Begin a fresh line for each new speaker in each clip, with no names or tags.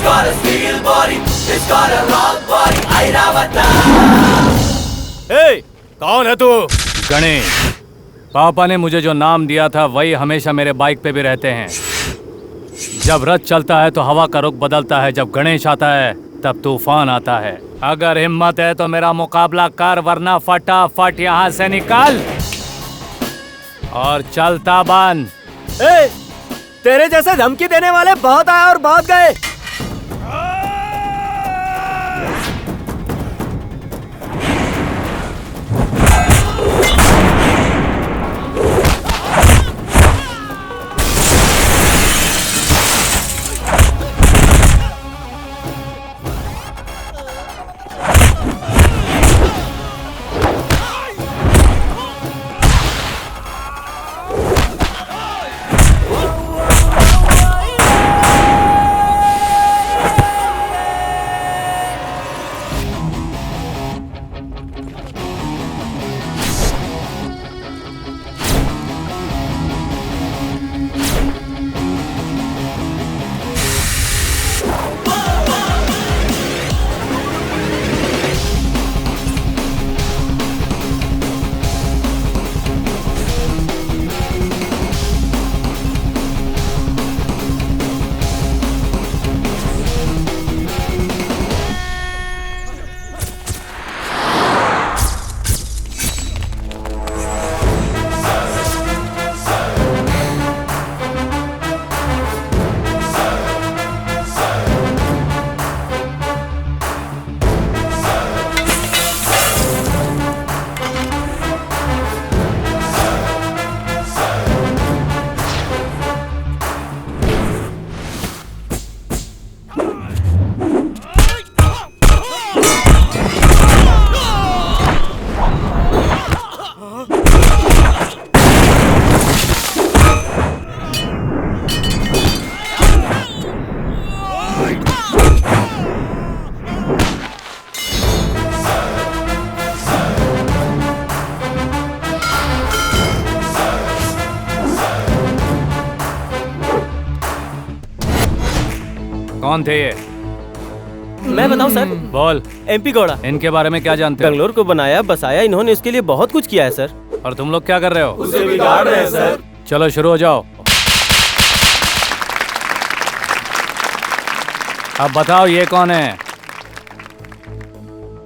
got a steel body, it's got a rock body. ऐरावता।
ए, कौन है तू? गणेश। पापा ने मुझे जो नाम दिया था वही हमेशा मेरे बाइक पे भी रहते हैं। जब रथ चलता है तो हवा का रुख बदलता है, जब गणेश आता है तब तूफान आता है। अगर हिम्मत है तो मेरा मुकाबला कर, वरना फटाफट यहाँ से निकल और चलता बन।
तेरे जैसे धमकी देने वाले बहुत आए और बहुत गए।
कौन थे ये?
मैं बताऊं सर?
बोल।
एमपी गौड़ा।
इनके बारे में क्या जानते हो?
बेंगलोर को बनाया बसाया इन्होंने, इसके लिए बहुत कुछ किया है सर।
और तुम लोग क्या कर रहे हो?
उसे बिगाड़ रहे हैं सर।
चलो शुरू हो जाओ। अब बताओ ये कौन है?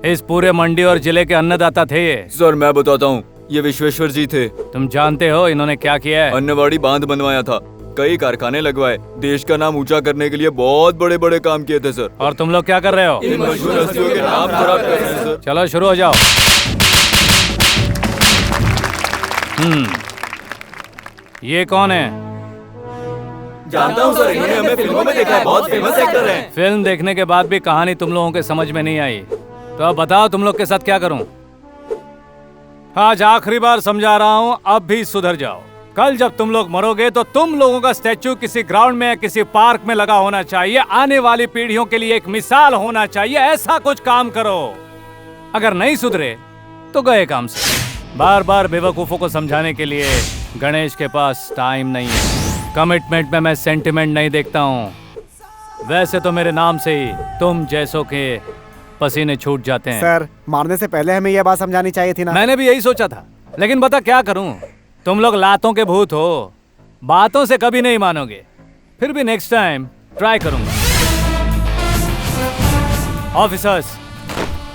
इस पूरे मंडी और जिले के अन्नदाता थे ये।
सर मैं बताता हूँ, ये विश्वेश्वर जी थे।
तुम जानते हो इन्होंने क्या किया है?
अन्नवाड़ी बांध बनवाया था, कई कारखाने लगवाए, देश का नाम ऊंचा करने के लिए बहुत बड़े बड़े काम किए थे सर।
और तुम लोग क्या कर रहे हो?
इन मशहूर हस्तियों के नाम खराब कर रहे हैं सर।
चलो शुरू हो जाओ। ये कौन है?
जानता हूँ सर, इन्होंने हमें फिल्मों में देखा है, बहुत फेमस एक्टर हैं।
फिल्म देखने के बाद भी कहानी तुम लोगों के समझ में नहीं आई, तो अब बताओ तुम लोग के साथ क्या करूं? आज आखिरी बार समझा रहा हूं, अब भी सुधर जाओ। कल जब तुम लोग मरोगे तो तुम लोगों का स्टैचू किसी ग्राउंड में या किसी पार्क में लगा होना चाहिए। आने वाली पीढ़ियों के लिए एक मिसाल होना चाहिए। ऐसा कुछ काम करो। अगर नहीं सुधरे तो गए काम से। बार बार बेवकूफों को समझाने के लिए गणेश के पास टाइम नहीं है। कमिटमेंट में मैं सेंटिमेंट नहीं देखता हूँ। वैसे तो मेरे नाम से ही तुम जैसों के पसीने छूट जाते हैं।
सर, मारने से पहले हमें यह बात समझानी चाहिए थी ना।
मैंने भी यही सोचा था, लेकिन बता क्या करूं? तुम लोग लातों के भूत हो, बातों से कभी नहीं मानोगे। फिर भी नेक्स्ट टाइम ट्राई करूंगा। ऑफिसर्स,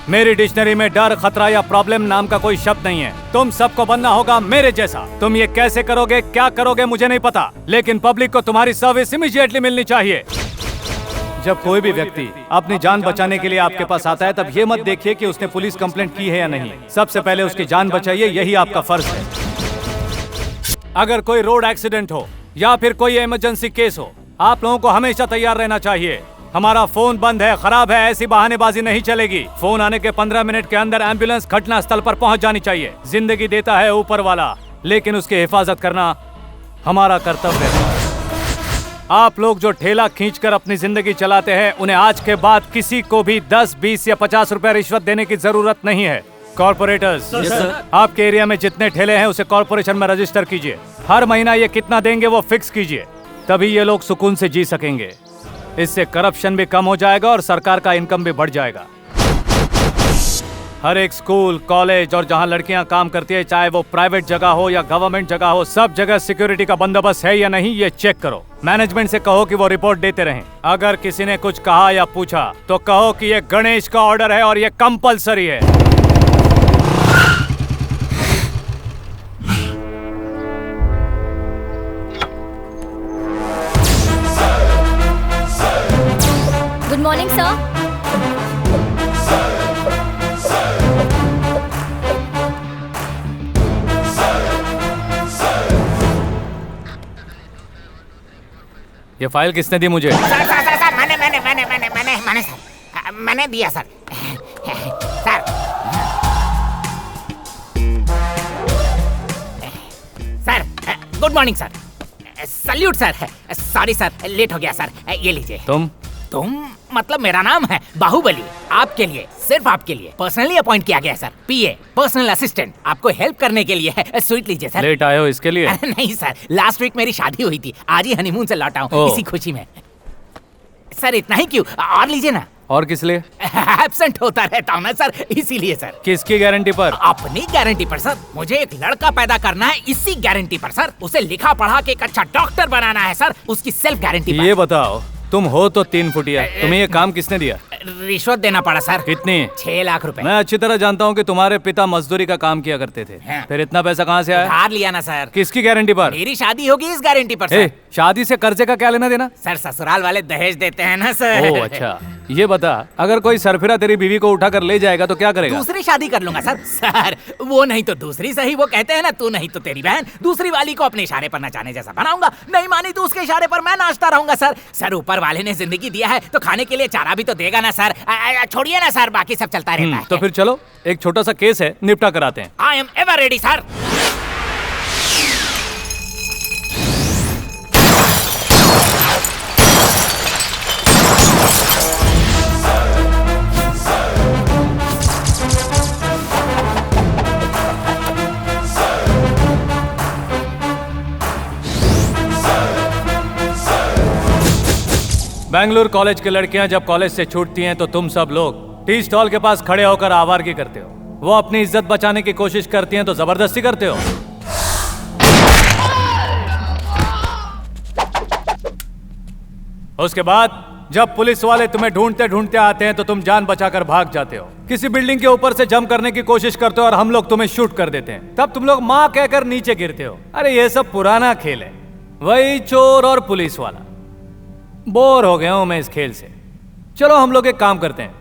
मेरी डिक्शनरी में डर, खतरा या प्रॉब्लम नाम का कोई शब्द नहीं है। तुम सबको बनना होगा मेरे जैसा। तुम ये कैसे करोगे, क्या करोगे मुझे नहीं पता, लेकिन पब्लिक को तुम्हारी सर्विस इमीडिएटली मिलनी चाहिए। जब कोई भी व्यक्ति अपनी जान बचाने के लिए आपके पास आता है, तब ये मत देखिए कि उसने पुलिस कंप्लेंट की है या नहीं। सबसे पहले उसकी जान बचाइए, यही आपका फर्ज है। अगर कोई रोड एक्सीडेंट हो या फिर कोई इमरजेंसी केस हो, आप लोगों को हमेशा तैयार रहना चाहिए। हमारा फोन बंद है, खराब है, ऐसी बहानेबाजी नहीं चलेगी। फोन आने के 15 मिनट के अंदर एम्बुलेंस घटना स्थल पर पहुंच जानी चाहिए। जिंदगी देता है ऊपर वाला, लेकिन उसकी हिफाजत करना हमारा कर्तव्य है। आप लोग जो ठेला खींचकर अपनी जिंदगी चलाते हैं, उन्हें आज के बाद किसी को भी 10, 20 या 50 रुपए रिश्वत देने की जरूरत नहीं है। कॉर्पोरेटर्स, आपके एरिया में जितने ठेले हैं उसे कॉर्पोरेशन में रजिस्टर कीजिए। हर महीना ये कितना देंगे वो फिक्स कीजिए, तभी ये लोग सुकून से जी सकेंगे। इससे करप्शन भी कम हो जाएगा और सरकार का इनकम भी बढ़ जाएगा। हर एक स्कूल, कॉलेज और जहां लड़कियां काम करती है, चाहे वो प्राइवेट जगह हो या गवर्नमेंट जगह हो, सब जगह सिक्योरिटी का बंदोबस्त है या नहीं ये चेक करो। मैनेजमेंट से कहो कि वो रिपोर्ट देते रहें। अगर किसी ने कुछ कहा या पूछा तो कहो कि ये गणेश का ऑर्डर है और ये कंपलसरी है।
Good morning sir.
ये फाइल किसने दी मुझे?
सर मैंने दिया sir. Sir good morning sir. Salute sir. Sorry sir, late हो गया सर। ये लीजिए। तुम मतलब मेरा नाम है बाहुबली। आपके लिए, सिर्फ आपके लिए पर्सनली अपॉइंट किया गया सर। पीए, पर्सनल असिस्टेंट, आपको हेल्प करने के लिए है। स्वीट लीजिए सर।
लेट आए हो इसके लिए?
नहीं सर, लास्ट वीक मेरी शादी हुई थी, आज ही हनीमून से लौटा हूँ, इसी खुशी में। सर इतना ही क्यों, और लीजिए ना।
और किस लिए?
एब्सेंट होता रहता हूँ ना सर, इसीलिए सर।
किसकी गारंटी पर?
अपनी गारंटी पर सर। मुझे एक लड़का पैदा करना है, इसी गारंटी पर सर। उसे लिखा पढ़ा के एक अच्छा डॉक्टर बनाना है सर, उसकी सेल्फ गारंटी पर।
ये बताओ, तुम हो तो 3 फुटिया, तुम्हें ये काम किसने दिया?
रिश्वत देना पड़ा सर।
कितनी?
6 लाख रुपए।
मैं अच्छी तरह जानता हूँ कि तुम्हारे पिता मजदूरी का काम किया करते थे।
हाँ।
फिर इतना पैसा कहाँ से आया?
उधार लिया ना सर।
किसकी गारंटी पर?
मेरी शादी होगी इस गारंटी पर सर।
शादी से कर्जे का क्या लेना देना?
सर ससुराल वाले दहेज देते हैं ना सर।
ओह अच्छा। ये बता, अगर कोई सरफिरा तेरी बीवी को उठा कर ले जाएगा तो क्या करेगा?
दूसरी शादी कर लूंगा सर। सर वो नहीं तो दूसरी सही, वो कहते हैं ना, तू नहीं तो तेरी बहन। दूसरी वाली को अपने इशारे पर नचाने जैसा बनाऊंगा, नहीं मानी तो उसके इशारे पर मैं नाचता रहूंगा सर। सर ऊपर वाले ने जिंदगी दिया है तो खाने के लिए चारा भी तो देगा ना सर। छोड़िए ना सर, बाकी सब चलता रहता है।
तो फिर चलो, एक छोटा सा केस है, निपटा कराते हैं।
I am ever ready sir.
Bengaluru college की लड़कियां जब कॉलेज से छूटती हैं तो तुम सब लोग टी स्टॉल के पास खड़े होकर आवारगी करते हो। वो अपनी इज्जत बचाने की कोशिश करती हैं तो जबरदस्ती करते हो। उसके बाद जब पुलिस वाले तुम्हें ढूंढते ढूंढते आते हैं तो तुम जान बचाकर भाग जाते हो। किसी बिल्डिंग के ऊपर से जंप करने की कोशिश करते हो और हम लोग तुम्हें शूट कर देते हैं। तब तुम लोग माँ कहकर नीचे गिरते हो। अरे ये सब पुराना खेल है, वही चोर और पुलिस वाला। बोर हो गया हूं मैं इस खेल से। चलो हम लोग एक काम करते हैं,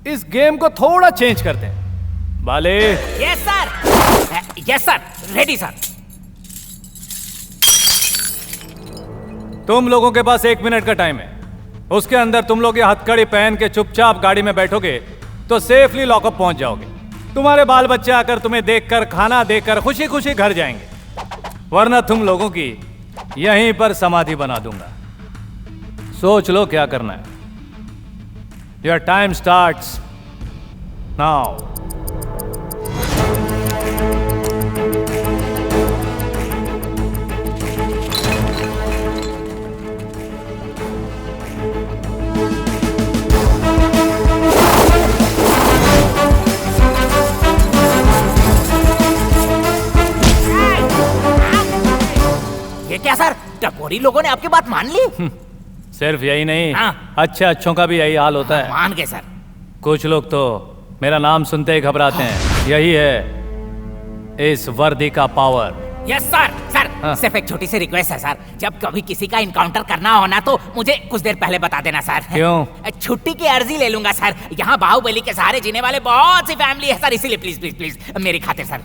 इस गेम को थोड़ा चेंज करते हैं। बाले।
Yes sir, yes sir, ready sir.
तुम लोगों के पास 1 मिनट का टाइम है। उसके अंदर तुम लोग ये हथकड़ी पहन के चुपचाप गाड़ी में बैठोगे तो सेफली लॉकअप पहुंच जाओगे। तुम्हारे बाल बच्चे आकर तुम्हें देखकर, खाना देकर खुशी खुशी घर जाएंगे, वरना तुम लोगों की यहीं पर समाधि बना दूंगा। सोच लो क्या करना है। Your time starts now.
ये क्या सर, टपोरी लोगों ने आपकी बात मान ली?
सिर्फ यही नहीं,
हाँ।
अच्छों का भी यही हाल होता है।
मान गए सर।
कुछ लोग तो मेरा नाम सुनते ही घबराते हैं। यही है इस वर्दी का पावर।
Yes sir. सर
हाँ।
सिर्फ एक छोटी सी रिक्वेस्ट है सर, जब कभी किसी का इनकाउंटर करना हो ना तो मुझे कुछ देर पहले बता देना सर।
क्यों?
छुट्टी की अर्जी ले लूंगा सर। यहाँ बाहुबली के सहारे जीने वाले बहुत सी फैमिली है सर, इसीलिए प्लीज प्लीज प्लीज मेरी खातिर सर।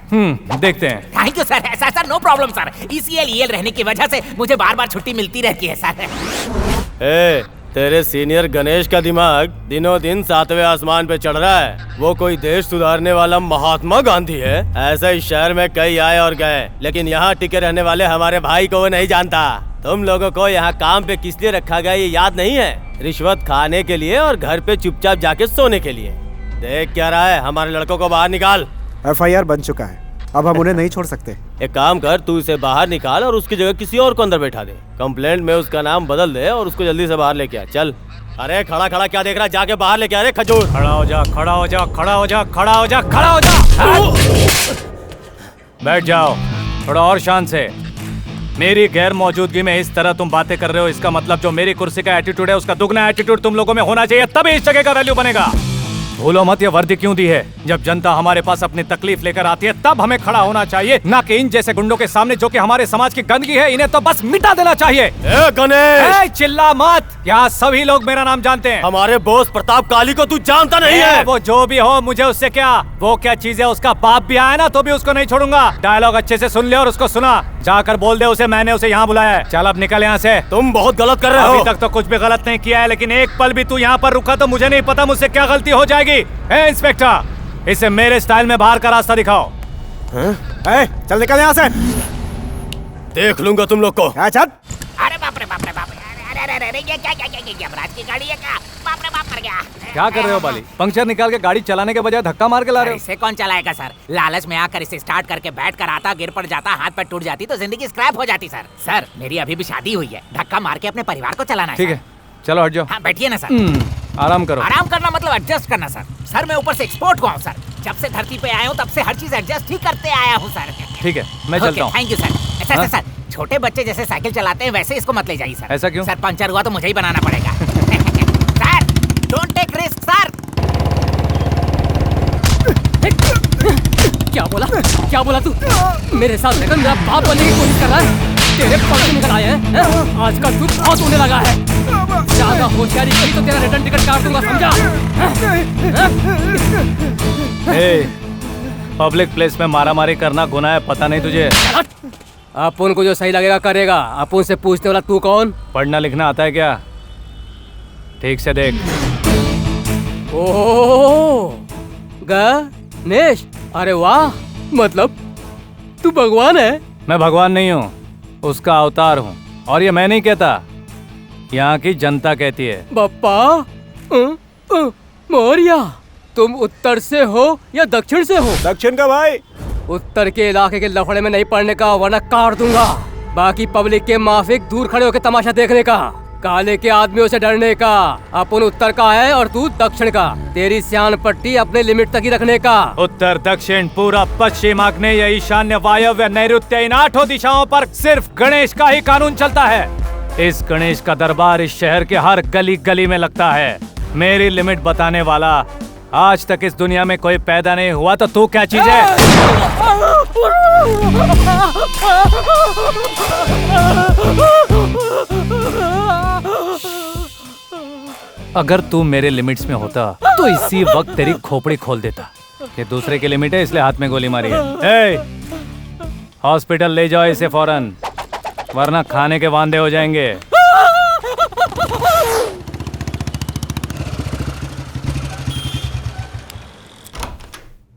देखते हैं।
Thank you sir. ऐसा sir, no problem sir. ECL रहने की वजह से मुझे बार बार छुट्टी मिलती रहती है सर।
तेरे सीनियर गणेश का दिमाग दिनों दिन 7वें आसमान पे चढ़ रहा है। वो कोई देश सुधारने वाला महात्मा गांधी है? ऐसा इस शहर में कई आए और गए, लेकिन यहाँ टिके रहने वाले हमारे भाई को वो नहीं जानता। तुम लोगों को यहाँ काम पे किस लिए रखा गया ये याद नहीं है? रिश्वत खाने के लिए और घर पे चुपचाप जाके सोने के लिए। देख क्या रहा है? हमारे लड़कों को बाहर निकाल।
FIR बन चुका है। अब हम उन्हें नहीं छोड़ सकते।
एक काम कर, तू इसे बाहर निकाल और उसकी जगह किसी और को अंदर बैठा दे। कंप्लेंट में उसका नाम बदल दे और उसको जल्दी से बाहर लेके आ। चल। अरे खड़ा खड़ा क्या देख रहा है, जाके बाहर लेके आ रे खजूर।
खड़ा हो जा, खड़ा हो जा, खड़ा हो जा, खड़ा हो जा, खड़ा हो जा। बैठ जाओ थोड़ा और शान से। मेरी गैर मौजूदगी में इस तरह तुम बातें कर रहे हो, इसका मतलब जो मेरी कुर्सी का एटीट्यूड है उसका दुगना एटीट्यूड तुम लोगों में होना चाहिए, तभी इस जगह का वैल्यू बनेगा। भूलो मत ये वर्दी क्यों दी है। जब जनता हमारे पास अपनी तकलीफ लेकर आती है तब हमें खड़ा होना चाहिए, ना कि इन जैसे गुंडों के सामने जो कि हमारे समाज की गंदगी है। इन्हें तो बस मिटा देना चाहिए।
गणेश
चिल्ला मत, यहाँ सभी लोग मेरा नाम जानते हैं।
हमारे बॉस प्रताप काली को तू जानता नहीं है।
वो जो भी हो, मुझे उससे क्या, वो क्या चीज है, उसका बाप भी आया ना तो भी उसको नहीं छोड़ूंगा। डायलॉग अच्छे से सुन ले और उसको सुना, जाकर बोल दे उसे मैंने उसे यहाँ बुलाया है। चल अब निकल यहाँ से।
तुम बहुत गलत कर रहे हो।
अभी तक तो कुछ भी गलत नहीं किया है, लेकिन एक पल भी तू यहाँ पर रुका तो मुझे नहीं पता मुझसे क्या गलती हो जाएगी। इंस्पेक्टर, इसे मेरे स्टाइल में बाहर का रास्ता दिखाओ।
चल निकल यहाँ से।
देख लूंगा तुम लोग को।
चल।
अरे बाप रे बाप रे बाप रे, अरे अरे अरे ये क्या यमराज की गाड़ी है क्या? बाप रे बाप मर गया।
क्या कर रहे हो बाली? पंक्चर निकाल के गाड़ी चलाने के बजाय धक्का मार के ला रहे हो।
इसे कौन चलाएगा सर? लालच में आकर इसे स्टार्ट करके बैठ कर आता, गिर पड़ जाता, हाथ पैर टूट जाती तो जिंदगी स्क्रैप हो जाती सर। सर मेरी अभी भी शादी हुई है, धक्का मार के अपने परिवार को चलाना है।
ठीक है चलो हट जाओ।
हाँ बैठिए ना सर।
आराम करो।
आराम करना मतलब एडजस्ट करना सर। सर मैं ऊपर से एक्सपोर्ट हुआ हूँ सर, जब से धरती पे आया हूँ तब से हर चीज एडजस्ट ही करते आया हूँ सर।
ठीक है मैं चलता हूँ।
Thank you sir. Sir sir छोटे बच्चे जैसे साइकिल चलाते हैं वैसे इसको मत ले जाइए सर।
ऐसा क्यों?
सर पंचर हुआ तो मुझे ही बनाना पड़ेगा। Sir don't take risk sir.
क्या बोला? क्या बोला तू? मेरे साथ रहकर मेरा बाप बनने की कोशिश कर रहा है? तेरे पंख निकल आए हैं? आजकल तू बहुत होने लगा है। ज्यादा होशियारी की तो तेरा रिटर्न टिकट काट दूंगा, समझा?
पब्लिक प्लेस में मारामारी करना गुनाह है, पता नहीं तुझे?
अपन को जो सही लगेगा करेगा। अपन से पूछने वाला तू कौन?
पढ़ना लिखना आता है क्या? ठीक से देख।
ओह गणेश, अरे वाह, मतलब तू भगवान है?
मैं भगवान नहीं हूँ, उसका अवतार हूँ। और ये मैं नहीं कहता, यहाँ की जनता कहती है।
बप्पा मौर्या, तुम उत्तर से हो या दक्षिण से हो?
दक्षिण का भाई।
उत्तर के इलाके के लफड़े में नहीं पड़ने का, वरना काट दूंगा। बाकी पब्लिक के माफिक दूर खड़े होकर तमाशा देखने का, काले के आदमियों से डरने का। अपन उत्तर का है और तू दक्षिण का। तेरी सियान पट्टी अपने लिमिट तक ही रखने का।
उत्तर दक्षिण पूरा पश्चिम आग्नेय ईशान्य वायव्य नैऋत्य इन 8 दिशाओं पर सिर्फ गणेश का ही कानून चलता है। इस गणेश का दरबार इस शहर के हर गली गली में लगता है। मेरी लिमिट बताने वाला आज तक इस दुनिया में कोई पैदा नहीं हुआ, तो तू क्या चीज है? अगर तू मेरे लिमिट्स में होता तो इसी वक्त तेरी खोपड़ी खोल देता। ये दूसरे की लिमिट है इसलिए हाथ में गोली मारी है। हॉस्पिटल ले जाओ इसे फौरन, वरना खाने के वांदे हो जाएंगे।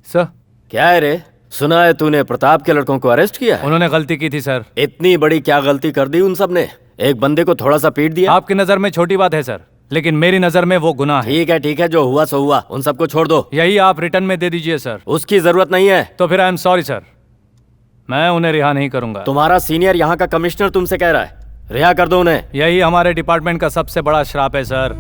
सर
क्या है रे? सुना है तूने प्रताप के लड़कों को अरेस्ट किया है?
उन्होंने गलती की थी सर।
इतनी बड़ी क्या गलती कर दी उन सब ने? एक बंदे को थोड़ा सा पीट दिया।
आपकी नजर में छोटी बात है सर, लेकिन मेरी नजर में वो गुनाह है।
ठीक है, जो हुआ सो हुआ, उन सबको छोड़ दो।
यही आप रिटर्न में दे दीजिए सर।
उसकी जरूरत नहीं है।
तो फिर आई एम सॉरी सर, मैं उन्हें रिहा नहीं करूंगा।
तुम्हारा सीनियर यहाँ का कमिश्नर तुमसे कह रहा है, रिहा कर दो उन्हें।
यही हमारे डिपार्टमेंट का सबसे बड़ा श्राप है सर।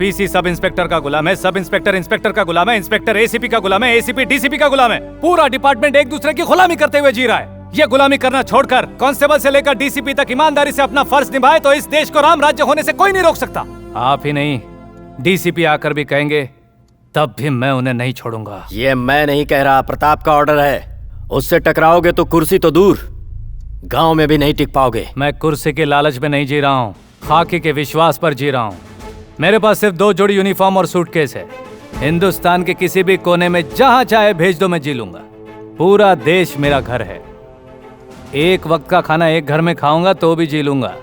पीसी सब इंस्पेक्टर का गुलाम है, सब इंस्पेक्टर इंस्पेक्टर का गुलाम है, इंस्पेक्टर एसीपी का गुलाम है, एसीपी डीसीपी का गुलाम है। पूरा डिपार्टमेंट एक दूसरे की गुलामी करते हुए जी रहा है। ये गुलामी करना छोड़कर कांस्टेबल से लेकर डीसीपी तक ईमानदारी से अपना फर्ज निभाए तो इस देश को राम राज्य होने से कोई नहीं रोक सकता। आप ही नहीं, डीसीपी आकर भी कहेंगे तब भी मैं उन्हें नहीं छोड़ूंगा।
ये मैं नहीं कह रहा, प्रताप का ऑर्डर है। उससे टकराओगे तो कुर्सी तो दूर, गांव में भी नहीं टिक पाओगे।
मैं कुर्सी के लालच में नहीं जी रहा हूँ, खाकी के विश्वास पर जी रहा हूँ। मेरे पास सिर्फ 2 जोड़ी यूनिफॉर्म और सूटकेस है। हिंदुस्तान के किसी भी कोने में जहां चाहे भेज दो, मैं जी लूंगा। पूरा देश मेरा घर है। एक वक्त का खाना एक घर में खाऊंगा तो भी जी लूंगा,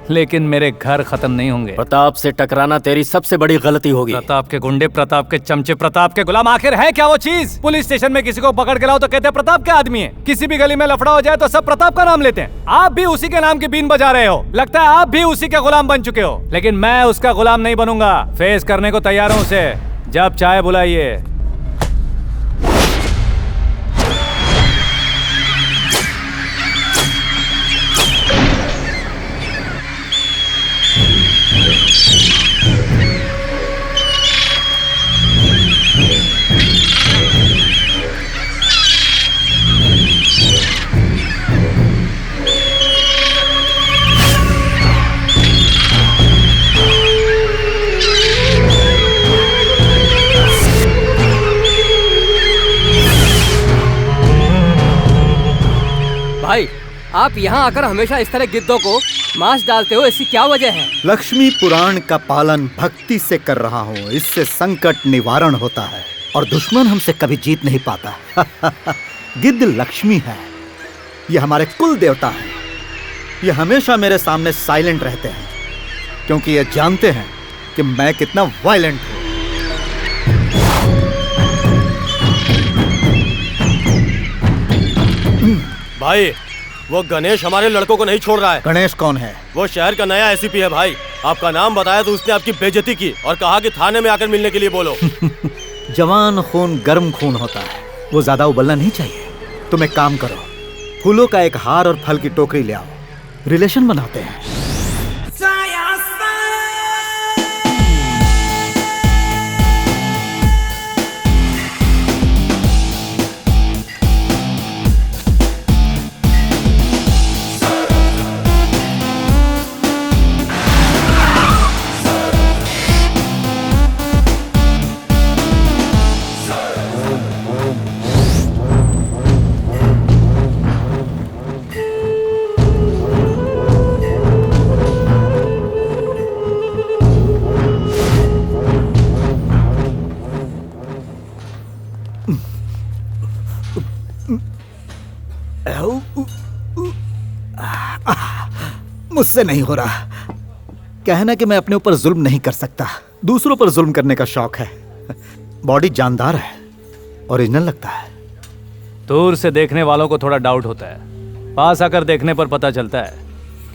लेकिन मेरे घर खत्म नहीं होंगे।
प्रताप से टकराना तेरी सबसे बड़ी गलती होगी।
प्रताप के गुंडे, प्रताप के चमचे, प्रताप के गुलाम, आखिर है क्या वो चीज? पुलिस स्टेशन में किसी को पकड़ के लाओ तो कहते हैं प्रताप के आदमी है। किसी भी गली में लफड़ा हो जाए तो सब प्रताप का नाम लेते हैं। आप भी उसी के नाम की बीन बजा रहे हो। लगता है आप भी उसी के गुलाम बन चुके हो, लेकिन मैं उसका गुलाम नहीं बनूंगा। फेस करने को तैयार हूँ उसे, जब चाहे बुलाइए।
आप यहाँ आकर हमेशा इस तरह गिद्धों को मांस डालते हो, इसकी क्या वजह है?
लक्ष्मी पुराण का पालन भक्ति से कर रहा हूँ। इससे संकट निवारण होता है और दुश्मन हमसे कभी जीत नहीं पाता। गिद्ध लक्ष्मी है, ये हमारे कुल देवता हैं। ये हमेशा मेरे सामने साइलेंट रहते हैं क्योंकि ये जानते हैं कि मैं कितना वायलेंट हूँ।
भाई वो गणेश हमारे लड़कों को नहीं छोड़ रहा है।
गणेश कौन है?
वो शहर का नया एसीपी है भाई। आपका नाम बताया तो उसने आपकी बेइज्जती की और कहा कि थाने में आकर मिलने के लिए बोलो।
जवान खून गर्म खून होता है, वो ज्यादा उबलना नहीं चाहिए। तुम एक काम करो, फूलों का एक हार और फल की टोकरी ले आओ, रिलेशन बनाते हैं। मुझसे नहीं हो रहा। कहना कि मैं अपने ऊपर जुल्म नहीं कर सकता, दूसरों पर जुल्म करने का शौक है। बॉडी जानदार है, ओरिजिनल लगता है।
दूर से देखने वालों को थोड़ा डाउट होता है, पास आकर देखने पर पता चलता है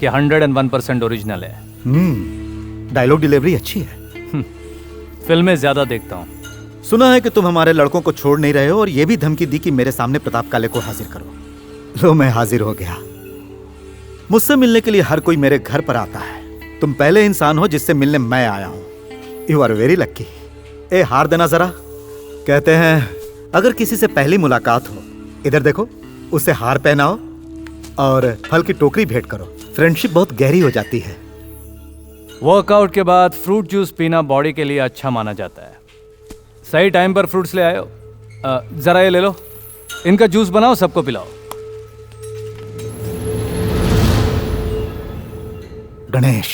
कि 101% ओरिजिनल है।
डायलॉग डिलीवरी अच्छी है।
फिल्में ज्यादा देखता हूँ।
सुना है कि तुम हमारे लड़कों को छोड़ नहीं रहे हो और ये भी धमकी दी कि मेरे सामने प्रताप काले को हाजिर करो। लो, मैं हाजिर हो गया। मुझसे मिलने के लिए हर कोई मेरे घर पर आता है। तुम पहले इंसान हो जिससे मिलने मैं आया हूं। You are very lucky. ए, हार देना जरा। कहते हैं अगर किसी से पहली मुलाकात हो, इधर देखो, उसे हार पहनाओ और फल की टोकरी भेंट करो। फ्रेंडशिप बहुत गहरी हो जाती है।
वर्कआउट के बाद फ्रूट जूस पीना बॉडी के लिए अच्छा माना जाता है। सही टाइम पर फ्रूट्स ले आयो। जरा ये ले लो, इनका जूस बनाओ, सबको पिलाओ।
गणेश,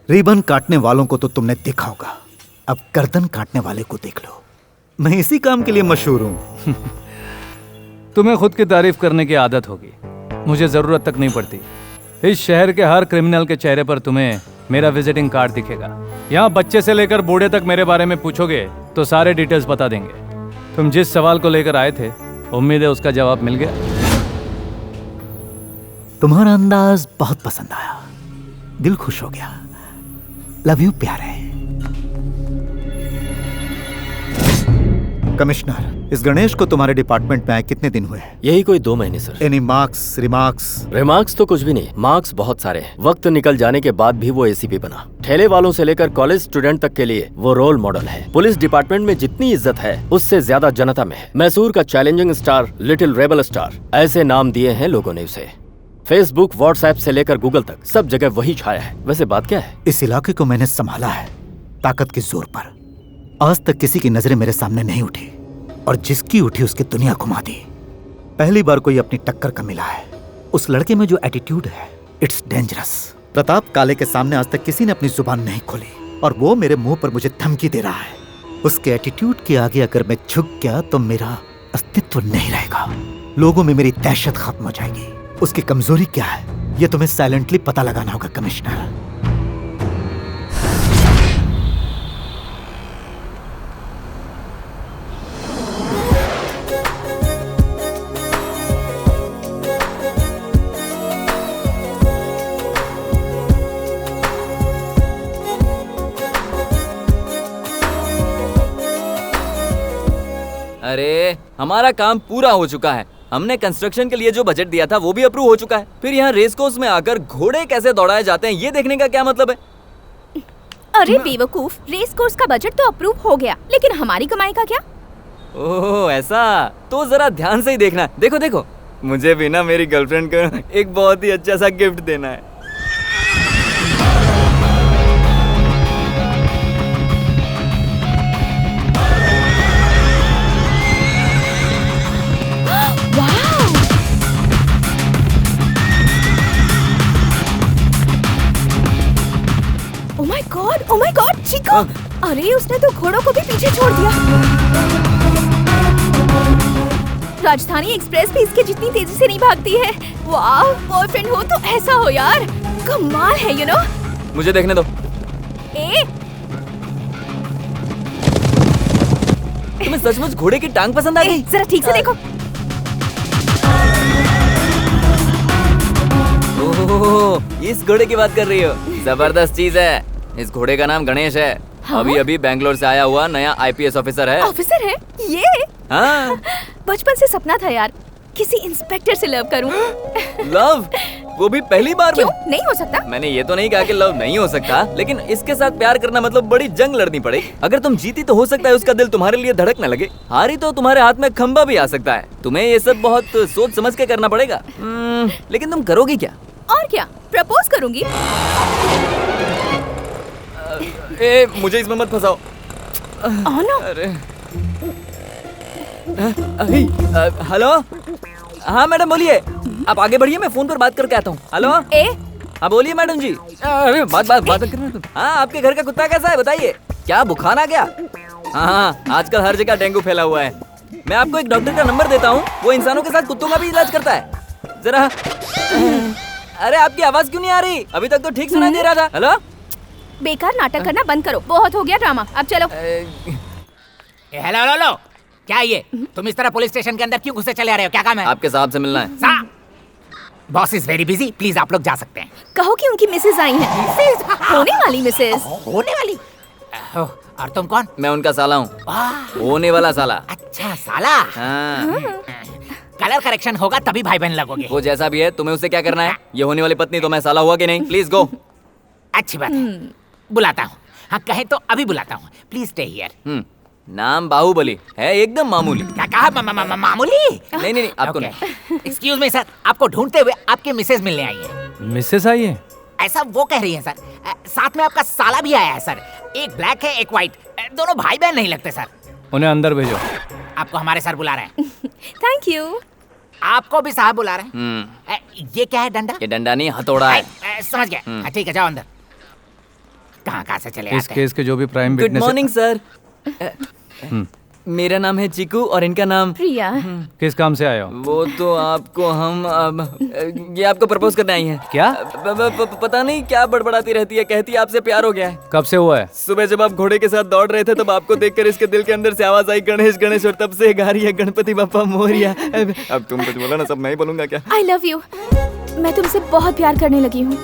रिबन काटने वालों को तो तुमने देखा होगा, अब गर्दन काटने वाले को देख लो। मैं इसी काम के लिए मशहूर हूं।
तुम्हें खुद की तारीफ करने की आदत होगी, मुझे जरूरत तक नहीं पड़ती। इस शहर के हर क्रिमिनल के चेहरे पर तुम्हें मेरा विजिटिंग कार्ड दिखेगा। यहाँ बच्चे से लेकर बूढ़े तक मेरे बारे में पूछोगे तो सारे डिटेल्स बता देंगे। तुम जिस सवाल को लेकर आए थे, उम्मीद है उसका जवाब मिल गया।
तुम्हारा अंदाज बहुत पसंद आया, दिल खुश हो गया। लव यू प्यारे। कमिश्नर, इस गणेश को तुम्हारे डिपार्टमेंट में आए कितने दिन हुए हैं?
यही कोई 2 महीने sir.
Any marks, remarks?
Remarks तो कुछ भी नहीं, मार्क्स बहुत सारे हैं। वक्त निकल जाने के बाद भी वो एसीपी बना। ठेले वालों से लेकर कॉलेज स्टूडेंट तक के लिए वो रोल मॉडल है। पुलिस डिपार्टमेंट में जितनी इज्जत है उससे ज्यादा जनता में है। मैसूर का challenging star, little rebel star, ऐसे नाम दिए हैं लोगों ने उसे। फेसबुक, व्हाट्सएप से लेकर गूगल तक सब जगह वही छाया है। वैसे बात क्या है?
इस इलाके को मैंने संभाला है ताकत के जोर पर। आज तक किसी की नजरें मेरे सामने नहीं उठी और जिसकी उठी उसकी दुनिया घुमा दी। पहली बार कोई अपनी टक्कर का मिला है। उस लड़के में जो एटीट्यूड है, इट्स डेंजरस। प्रताप काले के सामने आज तक किसी ने अपनी जुबान नहीं खोली और वो मेरे मुंह पर मुझे धमकी दे रहा है। उसके एटीट्यूड के आगे अगर मैं झुक गया तो मेरा अस्तित्व नहीं रहेगा। लोगों में मेरी दहशत खत्म हो जाएगी। उसकी कमजोरी क्या है, ये तुम्हें साइलेंटली पता लगाना होगा कमिश्नर।
अरे हमारा काम पूरा हो चुका है। हमने कंस्ट्रक्शन के लिए जो बजट दिया था वो भी अप्रूव हो चुका है। फिर यहाँ रेस कोर्स में आकर घोड़े कैसे दौड़ाए जाते हैं ये देखने का क्या मतलब है?
अरे बेवकूफ, रेस कोर्स का बजट तो अप्रूव हो गया, लेकिन हमारी कमाई का क्या?
ओह ऐसा, तो जरा ध्यान से ही देखना। देखो देखो, मुझे भी ना मेरी गर्लफ्रेंड को एक बहुत ही अच्छा सा गिफ्ट देना है।
गॉड, ओह माय गॉड, चिको! अरे उसने तो घोड़ों को भी पीछे छोड़ दिया। राजधानी एक्सप्रेस भी इसके जितनी तेजी से नहीं भागती है। वाह, बॉयफ्रेंड हो तो ऐसा हो यार, कमाल है यू नो।
मुझे देखने दो।
ए,
तुम्हें सचमुच घोड़े की टांग पसंद आ गई?
जरा ठीक से देखो।
ओह, इस घोड़े की बात कर रही हो? जबरदस्त चीज है। इस घोड़े का नाम गणेश है।
हाँ?
अभी अभी बैंगलोर से आया हुआ नया आईपीएस ऑफिसर है।
ऑफिसर है ये?
हाँ।
बचपन से सपना था यार, किसी इंस्पेक्टर से लव करूं।
लव? वो भी पहली बार में?
क्यों नहीं हो सकता?
मैंने ये तो नहीं कहा कि लव नहीं हो सकता, लेकिन इसके साथ प्यार करना मतलब बड़ी जंग लड़नी पड़ेगी। अगर तुम जीती तो हो सकता है उसका दिल तुम्हारे लिए धड़कने लगे, हारी तो तुम्हारे हाथ में खंबा भी आ सकता है। तुम्हें ये सब बहुत सोच समझ के करना पड़ेगा। लेकिन तुम करोगी क्या?
और क्या, प्रपोज करूंगी।
मुझे इसमें मत फंसाओ।
नो।
अरे हेलो, हाँ मैडम बोलिए। आप आगे बढ़िए, मैं फोन पर बात करके आता हूँ। हेलो, हाँ बोलिए मैडम जी। अरे बात करना। हाँ, आपके घर का कुत्ता कैसा है बताइए? क्या बुखार आ गया? हाँ, आजकल हर जगह डेंगू फैला हुआ है। मैं आपको एक डॉक्टर का नंबर देता हूँ, वो इंसानों के साथ कुत्तों का भी इलाज करता है। जरा अरे आपकी आवाज क्यों नहीं आ रही? अभी तक तो ठीक सुनाई दे रहा था। हेलो,
बेकार नाटक करना बंद करो, बहुत हो गया ड्रामा, अब चलो।
हेलो हेलो हेलो, क्या ये तुम इस तरह पुलिस स्टेशन के अंदर क्यों घुसे चले आ रहे हो? क्या काम है?
आपके साहब से मिलना है।
Boss is very busy, please आप लोग जा सकते हैं।
कहो कि उनकी मिसेज आई हैं। होने वाली मिसेज।
होने वाली? और तुम कौन?
मैं उनका साला हूँ, होने वाला साला।
अच्छा साला।
हाँ।
कलर करेक्शन होगा तभी भाई बहन लगोगे।
वो जैसा भी है, तुम्हें उससे क्या करना है? ये होने वाली पत्नी तो मैं साला हुआ कि नहीं? Please go.
अच्छी बात है, बुलाता हूँ। हाँ कहे तो अभी बुलाता हूँ, प्लीज स्टे हियर।
नाम बाहुबली है, एकदम मामूली।
क्या कहा? मामूली?
नहीं, आपको नहीं।
एक्सक्यूज मी सर, आपको ढूंढते हुए आपकी मिसेज मिलने आई है।
मिसेस आई है?
ऐसा वो कह रही है सर। साथ में आपका साला भी आया है सर। एक ब्लैक है, एक व्हाइट, दोनों भाई बहन नहीं लगते सर।
उन्हें अंदर भेजो।
आपको हमारे सर बुला रहे हैं।
Thank you.
आपको भी साहब बुला रहे हैं। ये क्या है? डंडा?
ये डंडा नहीं, हथौड़ा है।
समझ गया। ठीक है, जाओ अंदर। कहाँ से चले
इस
आते हैं?
केस के जो भी prime
good
witness.
Morning sir. मेरा नाम है चिकू और इनका नाम
प्रिया।
किस काम से आए हो?
वो तो आपको हम ये आपको प्रपोज करने आई हैं।
क्या?
पता नहीं क्या बड़बड़ाती रहती है, कहती है आपसे प्यार हो गया है।
कब से हुआ है?
सुबह जब आप घोड़े के साथ दौड़ रहे थे तब आपको देखकर इसके दिल के अंदर से आवाज आई गणेश गणेश, और तब से गा रही है गणपति बप्पा मोरिया। अब तुम कुछ बोलो ना, सब मैं ही बोलूंगा क्या?
I love you. मैं तुमसे बहुत प्यार करने लगी हूँ।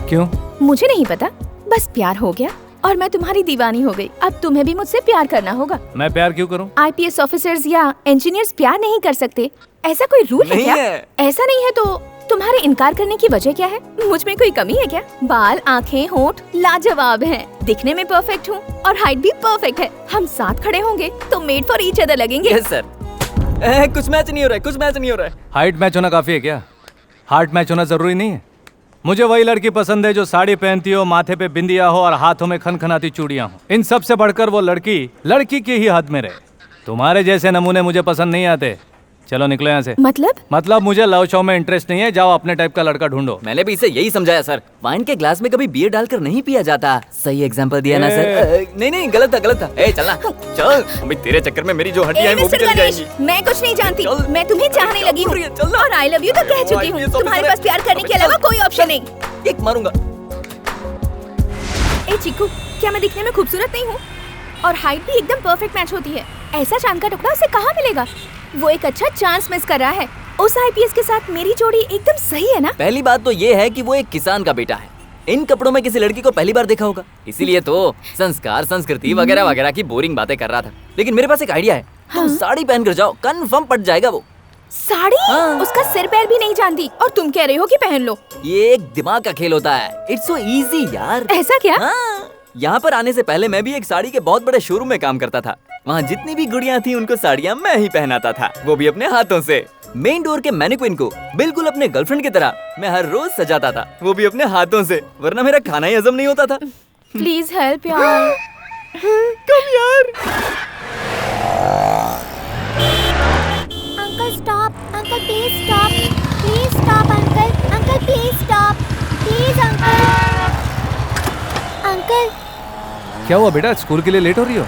क्यों?
मुझे नहीं पता, बस प्यार हो गया और मैं तुम्हारी दीवानी हो गई। अब तुम्हें भी मुझसे प्यार करना होगा।
मैं प्यार क्यों करूं?
आईपीएस ऑफिसर्स या इंजीनियर्स प्यार नहीं कर सकते, ऐसा कोई रूल है
नहीं
क्या?
है।
ऐसा नहीं है तो तुम्हारे इनकार करने की वजह क्या है? मुझ में कोई कमी है क्या? बाल, आँखें, होंठ लाजवाब हैं, दिखने में परफेक्ट हूँ और हाइट भी परफेक्ट है। हम साथ खड़े होंगे तो मेड फॉर ईच अदर लगेंगे।
Yes sir. कुछ मैच नहीं हो रहा है, कुछ मैच नहीं हो रहा है।
हाइट मैच होना काफी है क्या? हार्ट मैच होना जरूरी नहीं है। मुझे वही लड़की पसंद है जो साड़ी पहनती हो, माथे पे बिंदिया हो और हाथों में खनखनाती चूड़ियां हो। इन सब से बढ़कर वो लड़की की ही हद में रहे। तुम्हारे जैसे नमूने मुझे पसंद नहीं आते। चलो निकलो यहाँ से।
मतलब
मुझे लव शो में इंटरेस्ट नहीं है। जाओ अपने टाइप का लड़का ढूंढो।
मैंने भी इसे यही समझाया सर, वाइन के ग्लास में कभी बियर डालकर नहीं पिया जाता। सही एग्जांपल दिया ना सर? नहीं गलत था। चलना चल, अभी तेरे चक्कर में मेरी जो हड्डियां हैं वो भी चली जाएंगी।
मैं कुछ नहीं जानती, मैं तुम्हें चाहने लगी हूँ और आई लव यू तो कह चुकी हूँ। तुम्हारे पास प्यार करने के अलावा कोई ऑप्शन नहीं।
एक मारूंगा।
ए चिकू, क्या मैं दिखने में खूबसूरत नहीं हूँ? और हाइट भी एकदम परफेक्ट मैच होती है। ऐसा चांद का टुकड़ा उसे कहाँ मिलेगा? वो एक अच्छा चांस मिस कर रहा है। उस आईपीएस के साथ मेरी जोड़ी एकदम सही है ना?
पहली बात तो ये है कि वो एक किसान का बेटा है। इन कपड़ों में किसी लड़की को पहली बार देखा होगा, इसीलिए तो संस्कार, संस्कृति वगैरह वगैरह की बोरिंग बातें कर रहा था। लेकिन मेरे पास एक आइडिया है। तुम साड़ी पहन कर जाओ, कंफर्म पट जाएगा वो।
साड़ी? उसका सिर पैर भी नहीं जानती और तुम कह रहे हो कि पहन लो।
ये एक दिमाग का खेल होता है। इट्स सो इजी यार।
ऐसा क्या?
यहाँ पर आने से पहले मैं भी एक साड़ी के बहुत बड़े शोरूम में काम करता था। वहाँ जितनी भी गुड़ियाँ थी उनको साड़ियाँ मैं ही पहनाता था, वो भी अपने हाथों से। मेन डोर के मैनिक्विन को बिल्कुल अपने गर्लफ्रेंड की तरह मैं हर रोज सजाता था, वो भी अपने हाथों से, वरना मेरा खाना ही हजम नहीं होता था।
प्लीज हेल्प यार।
कम यार।
Uncle stop, uncle please stop, please stop uncle, uncle please stop, please uncle, uncle
क्या हुआ बेटा, स्कूल के लिए लेट हो रही हो?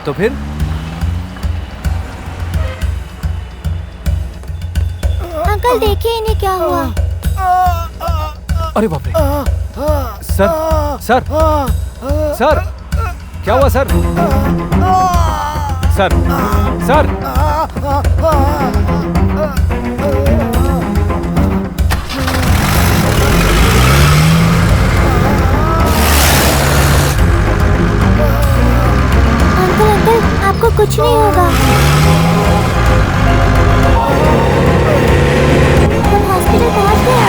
तो फिर
अंकल देखिए इन्हें क्या हुआ।
अरे बाप रे। सर सर सर, क्या हुआ सर? सर सर
अंकल आपको कुछ नहीं होगा। हम हॉस्पिटल पहुंच गए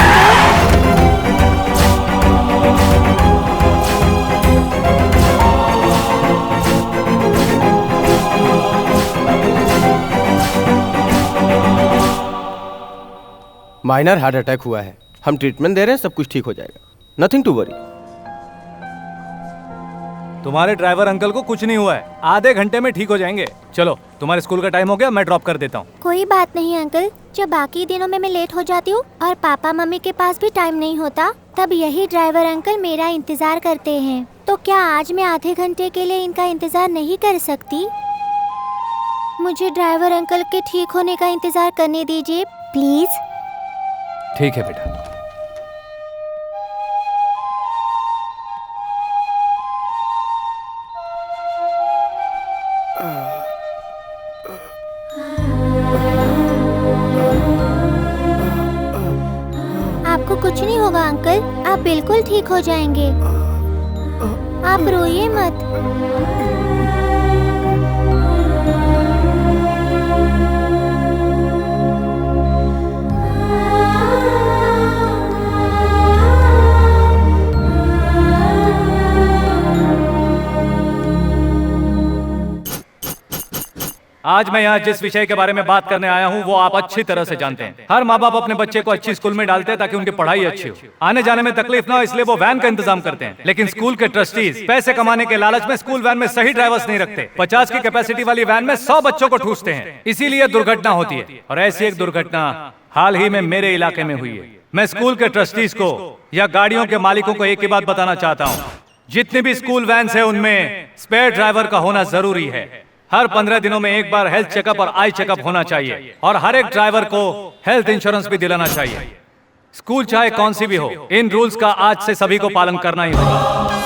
माइनर हार्ट अटैक हुआ है, हम ट्रीटमेंट दे रहे हैं, सब कुछ ठीक हो जाएगा, नथिंग टू वरी।
तुम्हारे ड्राइवर अंकल को कुछ नहीं हुआ है, आधे घंटे में ठीक हो जाएंगे। चलो तुम्हारे स्कूल का टाइम हो गया, मैं ड्रॉप कर देता हूँ।
कोई बात नहीं अंकल, जब बाकी दिनों में मैं लेट हो जाती हूँ और पापा मम्मी के पास भी टाइम नहीं होता, तब यही ड्राइवर अंकल मेरा इंतजार करते हैं। तो क्या आज मैं आधे घंटे के लिए इनका इंतजार नहीं कर सकती? मुझे ड्राइवर अंकल के ठीक होने का इंतजार करने दीजिए प्लीज।
ठीक है बेटा।
आपको कुछ नहीं होगा अंकल, आप बिल्कुल ठीक हो जाएंगे। आप रोइए मत।
आज मैं यहाँ जिस विषय के बारे में बात करने आया हूँ वो आप अच्छी तरह से जानते हैं। हर माँ बाप अपने बच्चे को अच्छी स्कूल में डालते हैं ताकि उनकी पढ़ाई अच्छी हो, आने जाने में तकलीफ ना हो, इसलिए वो वैन का इंतजाम करते हैं। लेकिन स्कूल के ट्रस्टीज पैसे कमाने के लालच में स्कूल वैन में सही ड्राइवर्स नहीं रखते। 50 की कैपेसिटी वाली वैन में 100 बच्चों को ठूसते हैं, इसीलिए दुर्घटना होती है। और ऐसी एक दुर्घटना हाल ही में मेरे इलाके में हुई है। मैं स्कूल के ट्रस्टीज को या गाड़ियों के मालिकों को एक ही बात बताना चाहता हूँ, जितनी भी स्कूल वैन है उनमें स्पेयर ड्राइवर का होना जरूरी है। हर 15 दिनों में एक बार हेल्थ चेकअप और आई चेकअप होना चाहिए, और हर एक ड्राइवर को हेल्थ इंश्योरेंस भी दिलाना चाहिए। स्कूल चाहे कौन सी भी हो, इन रूल्स का आज से सभी को पालन करना ही होगा।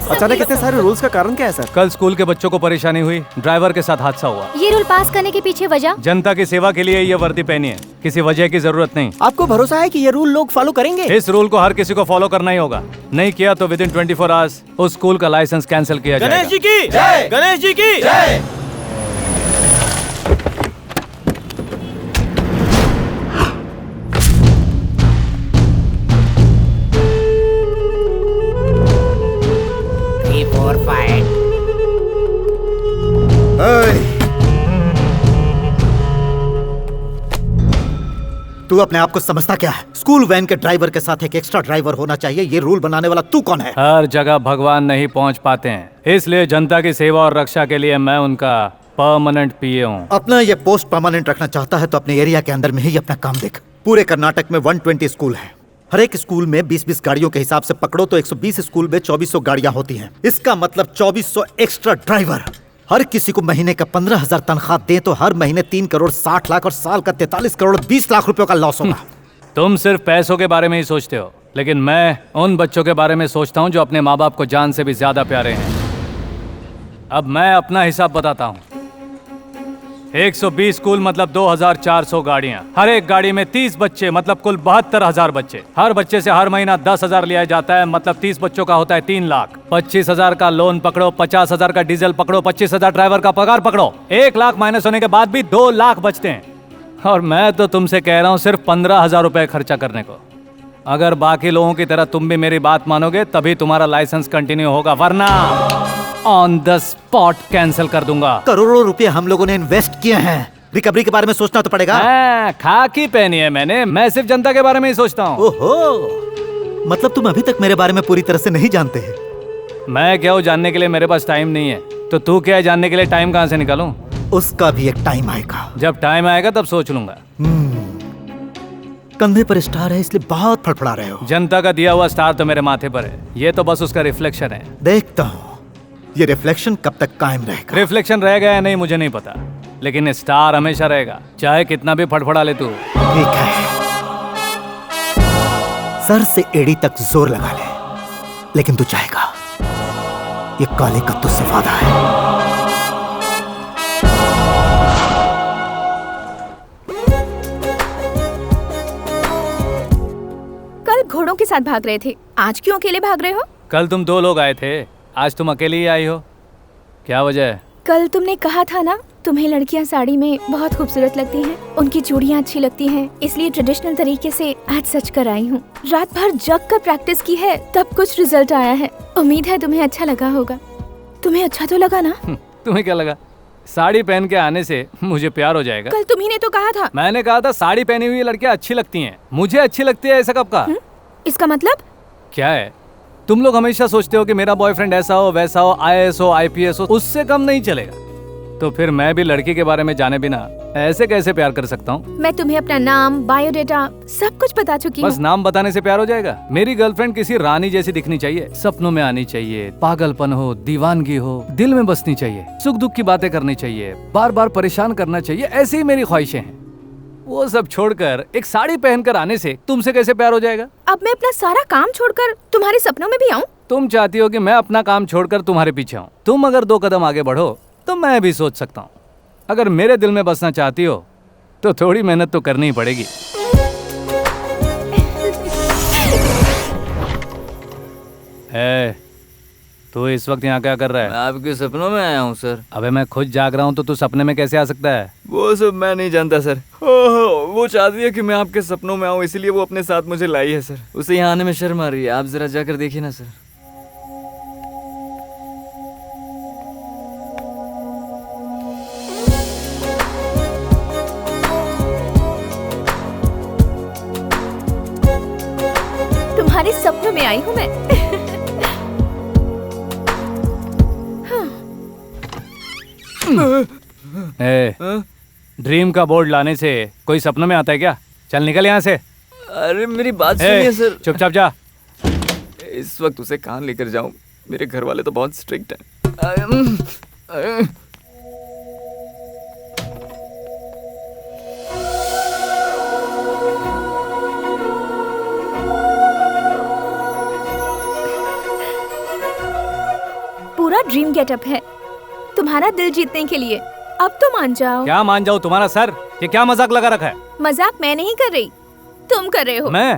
अचानक इतने सारे रूल्स का कारण क्या है सर?
कल स्कूल के बच्चों को परेशानी हुई, ड्राइवर के साथ हादसा हुआ।
ये रूल पास करने के पीछे वजह?
जनता की सेवा के लिए ये वर्दी पहनी है, किसी वजह की जरूरत नहीं।
आपको भरोसा है कि ये रूल लोग फॉलो करेंगे?
इस रूल को हर किसी को फॉलो करना ही होगा, नहीं किया तो विदिन 24 आवर्स उस स्कूल का लाइसेंस कैंसिल किया जाएगा।
गणेश जी की जय, गणेश जी की जय।
तू अपने आप को समझता क्या है? स्कूल वैन के ड्राइवर के साथ एक एक्स्ट्रा ड्राइवर होना चाहिए, ये रूल बनाने वाला तू कौन है?
हर जगह भगवान नहीं पहुंच पाते हैं, इसलिए जनता की सेवा और रक्षा के लिए मैं उनका परमानेंट पीए हूँ।
अपना ये पोस्ट परमानेंट रखना चाहता है तो अपने एरिया के अंदर में ही अपना काम देख। पूरे कर्नाटक में 120 स्कूल है, हर एक स्कूल में 20-20 गाड़ियों के हिसाब से पकड़ो तो 120 स्कूल में 2400 गाड़ियां होती हैं। इसका मतलब 2400 एक्स्ट्रा ड्राइवर। हर किसी को महीने का 15,000 तनख्वाह दे तो हर महीने 3 करोड़ 60 लाख और साल का 43 करोड़ 20 लाख रुपयों का लॉस होगा।
तुम सिर्फ पैसों के बारे में ही सोचते हो, लेकिन मैं उन बच्चों के बारे में सोचता हूँ जो अपने माँ बाप को जान से भी ज्यादा प्यारे हैं। अब मैं अपना हिसाब बताता हूँ। 120 स्कूल मतलब 2,400 गाड़ियाँ, हर एक गाड़ी में 30 बच्चे मतलब कुल 72,000 बच्चे। हर बच्चे से हर महीना 10,000 लिया जाता है, मतलब 30 बच्चों का होता है 3 लाख। 25,000 का लोन पकड़ो, 50,000 का डीजल पकड़ो, 25,000 ड्राइवर का पगार पकड़ो, 1 लाख माइनस होने के बाद भी 2 लाख बचते हैं। और मैं तो तुमसे कह रहा हूँ सिर्फ 15,000 रुपए खर्चा करने को। अगर बाकी लोगों की तरह तुम भी मेरी बात मानोगे तभी तुम्हारा लाइसेंस कंटिन्यू होगा, वरना ऑन द स्पॉट कैंसिल कर दूंगा।
करोड़ों रुपए हम लोगों ने इन्वेस्ट किए हैं, रिकवरी के बारे में सोचना तो पड़ेगा।
खाकी पहनी है मैंने, मैं सिर्फ जनता के बारे में ही सोचता हूँ।
ओहो, मतलब तुम अभी तक मेरे बारे में पूरी तरह से नहीं जानते हैं।
मैं क्या हूँ जानने के लिए, मेरे पास टाइम नहीं है, तो तू क्या है जानने के लिए टाइम कहाँ से निकालूं?
उसका भी एक टाइम आएगा।
जब टाइम आएगा तब सोच लूंगा।
कंधे पर स्टार है इसलिए बहुत फड़फड़ा रहे हो।
जनता का दिया हुआ स्टार तो मेरे माथे पर है, ये तो बस उसका रिफ्लेक्शन है।
देखता हूँ ये रिफ्लेक्शन कब तक कायम रहेगा।
रिफ्लेक्शन रहेगा या नहीं मुझे नहीं पता, लेकिन स्टार हमेशा रहेगा, चाहे कितना भी फड़फड़ा ले तू।
ठीक है, सर से एड़ी तक जोर लगा ले, लेकिन तू चाहेगा ये काले का तुझसे वादा है।
कल घोड़ों के साथ भाग रहे थे, आज क्यों अकेले भाग रहे हो?
कल तुम 2 लोग आए थे, आज तुम अकेले ही आई हो, क्या वजह है?
कल तुमने कहा था ना तुम्हें लड़कियां साड़ी में बहुत खूबसूरत लगती हैं, उनकी चूड़ियां अच्छी लगती हैं, इसलिए ट्रेडिशनल तरीके से आज सच कर आई हूँ। रात भर जग कर प्रैक्टिस की है, तब कुछ रिजल्ट आया है। उम्मीद है तुम्हें अच्छा लगा होगा। तुम्हें अच्छा तो लगा ना?
तुम्हें क्या लगा साड़ी पहन के आने से मुझे प्यार हो जाएगा?
कल तुम्ही ने तो कहा था।
मैंने कहा था साड़ी पहनी हुई लड़कियां अच्छी लगती हैं, मुझे अच्छी लगती है, ऐसा कब कहा?
इसका मतलब
क्या है? तुम लोग हमेशा सोचते हो कि मेरा बॉयफ्रेंड ऐसा हो वैसा हो, IAS हो IPS हो, उससे कम नहीं चलेगा। तो फिर मैं भी लड़की के बारे में जाने बिना ऐसे कैसे प्यार कर सकता हूँ?
मैं तुम्हें अपना नाम, बायोडेटा सब कुछ बता चुकी हूँ।
बस नाम बताने से प्यार हो जाएगा? मेरी गर्लफ्रेंड किसी रानी जैसी दिखनी चाहिए, सपनों में आनी चाहिए, पागलपन हो, दीवानगी हो, दिल में बसनी चाहिए, सुख दुख की बातें करनी चाहिए, बार बार परेशान करना चाहिए, ऐसी ही मेरी ख्वाहिशें हैं। वो सब छोड़कर एक साड़ी पहनकर आने से तुमसे कैसे प्यार हो जाएगा?
अब मैं अपना सारा काम छोड़कर तुम्हारे सपनों में भी आऊँ?
तुम चाहती हो कि मैं अपना काम छोड़कर तुम्हारे पीछे आऊँ। तुम अगर 2 कदम आगे बढ़ो तो मैं भी सोच सकता हूँ। अगर मेरे दिल में बसना चाहती हो तो थोड़ी मेहनत तो करनी ही पड़ेगी। तू इस वक्त यहाँ क्या कर रहा है?
मैं आपके सपनों में आया हूँ सर।
अबे मैं खुद जाग रहा हूँ तो तू सपने में कैसे आ सकता है?
वो सब मैं नहीं जानता सर। ओहो, वो चाहती है कि मैं आपके सपनों में आऊँ, इसलिए वो अपने साथ मुझे लाई है सर। उसे यहाँ आने में शर्म आ रही है, आप जरा जाकर देखिए ना सर।
तुम्हारे सपनों में आई हूँ मैं।
ड्रीम का बोर्ड लाने से कोई सपनों में आता है क्या? चल निकल यहाँ से।
अरे मेरी बात सुनिए सर।
चुपचाप जा।
इस वक्त उसे कहाँ लेकर जाऊँ? मेरे घर वाले तो बहुत स्ट्रिक्ट हैं।
पूरा ड्रीम गेटअप है तुम्हारा दिल जीतने के लिए, अब तो मान जाओ।
क्या मान जाओ? तुम्हारा सर, ये क्या मजाक लगा रखा है?
मजाक मैं नहीं कर रही, तुम कर रहे हो।
मैं?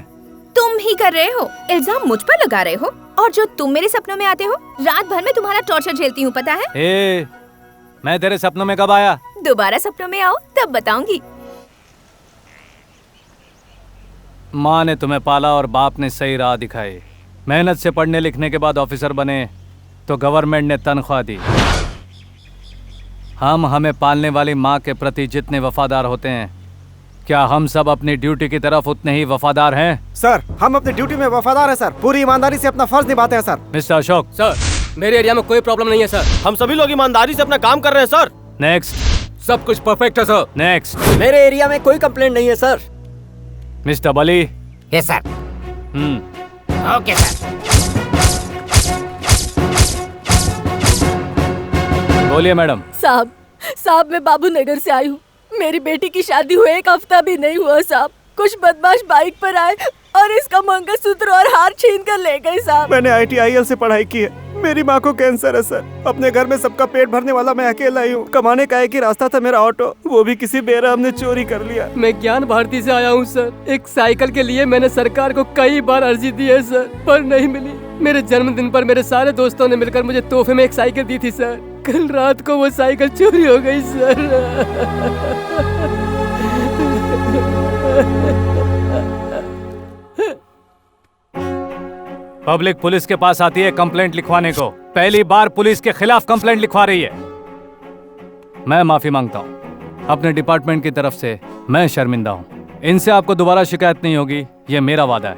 तुम ही कर रहे हो। इल्जाम मुझ पर लगा रहे हो, और जो तुम मेरे सपनों में आते हो, रात भर में तुम्हारा टॉर्चर झेलती हूँ, पता है?
मैं तेरे सपनों में कब आया?
दोबारा सपनों में आओ तब बताऊंगी।
माँ ने तुम्हें पाला और बाप ने सही राह दिखाई। मेहनत से पढ़ने लिखने के बाद ऑफिसर बने तो गवर्नमेंट ने तनख्वाह दी। हम हमें पालने वाली माँ के प्रति जितने वफादार होते हैं, क्या हम सब अपनी ड्यूटी की तरफ उतने ही वफादार हैं?
सर, हम अपनी ड्यूटी में वफादार हैं सर, पूरी ईमानदारी से अपना फर्ज निभाते हैं सर।
मिस्टर अशोक।
सर, मेरे एरिया में कोई प्रॉब्लम नहीं है सर।
हम सभी लोग ईमानदारी से अपना काम कर रहे हैं सर।
नेक्स्ट।
सब कुछ परफेक्ट है सर।
नेक्स्ट।
मेरे एरिया में कोई कंप्लेंट नहीं है sir.
Mister Bali.
Yes sir. Okay sir.
बोलिए मैडम।
साहब मैं बाबू नगर से आई हूँ। मेरी बेटी की शादी हुए 1 हफ्ता भी नहीं हुआ साहब। कुछ बदमाश बाइक पर आए और इसका मंगलसूत्र और हार छीन कर ले गए साहब।
मैंने ITIL से पढ़ाई की है। मेरी माँ को कैंसर है सर। अपने घर में सबका पेट भरने वाला मैं अकेला ही हूँ। कमाने का एक ही रास्ता था मेरा ऑटो, वो भी किसी बेरहम ने चोरी कर लिया।
मैं ज्ञान भारती से आया हूँ सर। एक साइकिल के लिए मैंने सरकार को कई बार अर्जी दी है सर, पर नहीं मिली। मेरे जन्मदिन पर मेरे सारे दोस्तों ने मिलकर मुझे तोहफे में एक साइकिल दी थी सर। कल रात को वो साइकिल चोरी हो गई सर।
पब्लिक पुलिस के पास आती है कंप्लेंट लिखवाने को। पहली बार पुलिस के खिलाफ कंप्लेंट लिखवा रही है। मैं माफी मांगता हूँ अपने डिपार्टमेंट की तरफ से। मैं शर्मिंदा हूँ। इनसे आपको दोबारा शिकायत नहीं होगी, ये मेरा वादा है।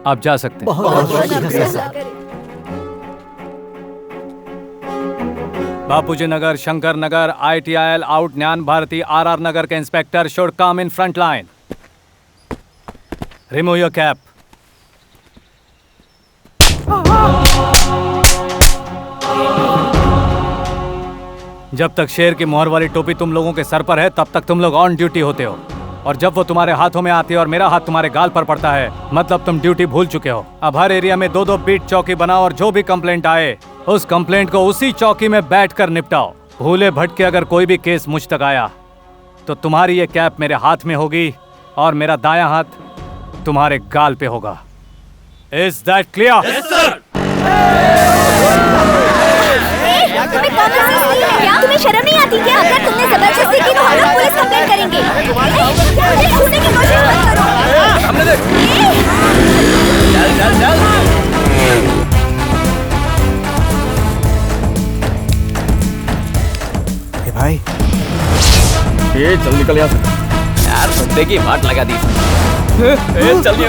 आप जा सकते हैं। बापूजी नगर, शंकर नगर, ITIL आउट, ज्ञान भारती, RR नगर के inspector should come in front line. Remove your cap. जब तक शेर की मोहर वाली टोपी तुम लोगों के सर पर है तब तक तुम लोग ऑन ड्यूटी होते हो, और जब वो तुम्हारे हाथों में आती है और मेरा हाथ तुम्हारे गाल पर पड़ता है मतलब तुम ड्यूटी भूल चुके हो। अब हर एरिया में 2-2 बीट चौकी बनाओ और जो भी कंप्लेंट आए उस कंप्लेंट को उसी चौकी में बैठकर निपटाओ। भूले भटके अगर कोई भी केस मुझ तक आया तो तुम्हारी ये कैप मेरे हाथ में होगी और मेरा दायां हाथ तुम्हारे गाल पे होगा। Is that clear?
Yes sir. तुम्हें शर्म नहीं आती क्या? अगर तुमने जबरदस्ती की तो हम लोग पुलिस कंप्लेंट करेंगे। मुझे छूने की कोशिश मत करो।
सामने देख। चल चल चल।
भाई
ये चल निकल यहाँ से। यार बंदे की वाट लगा दी। चल ये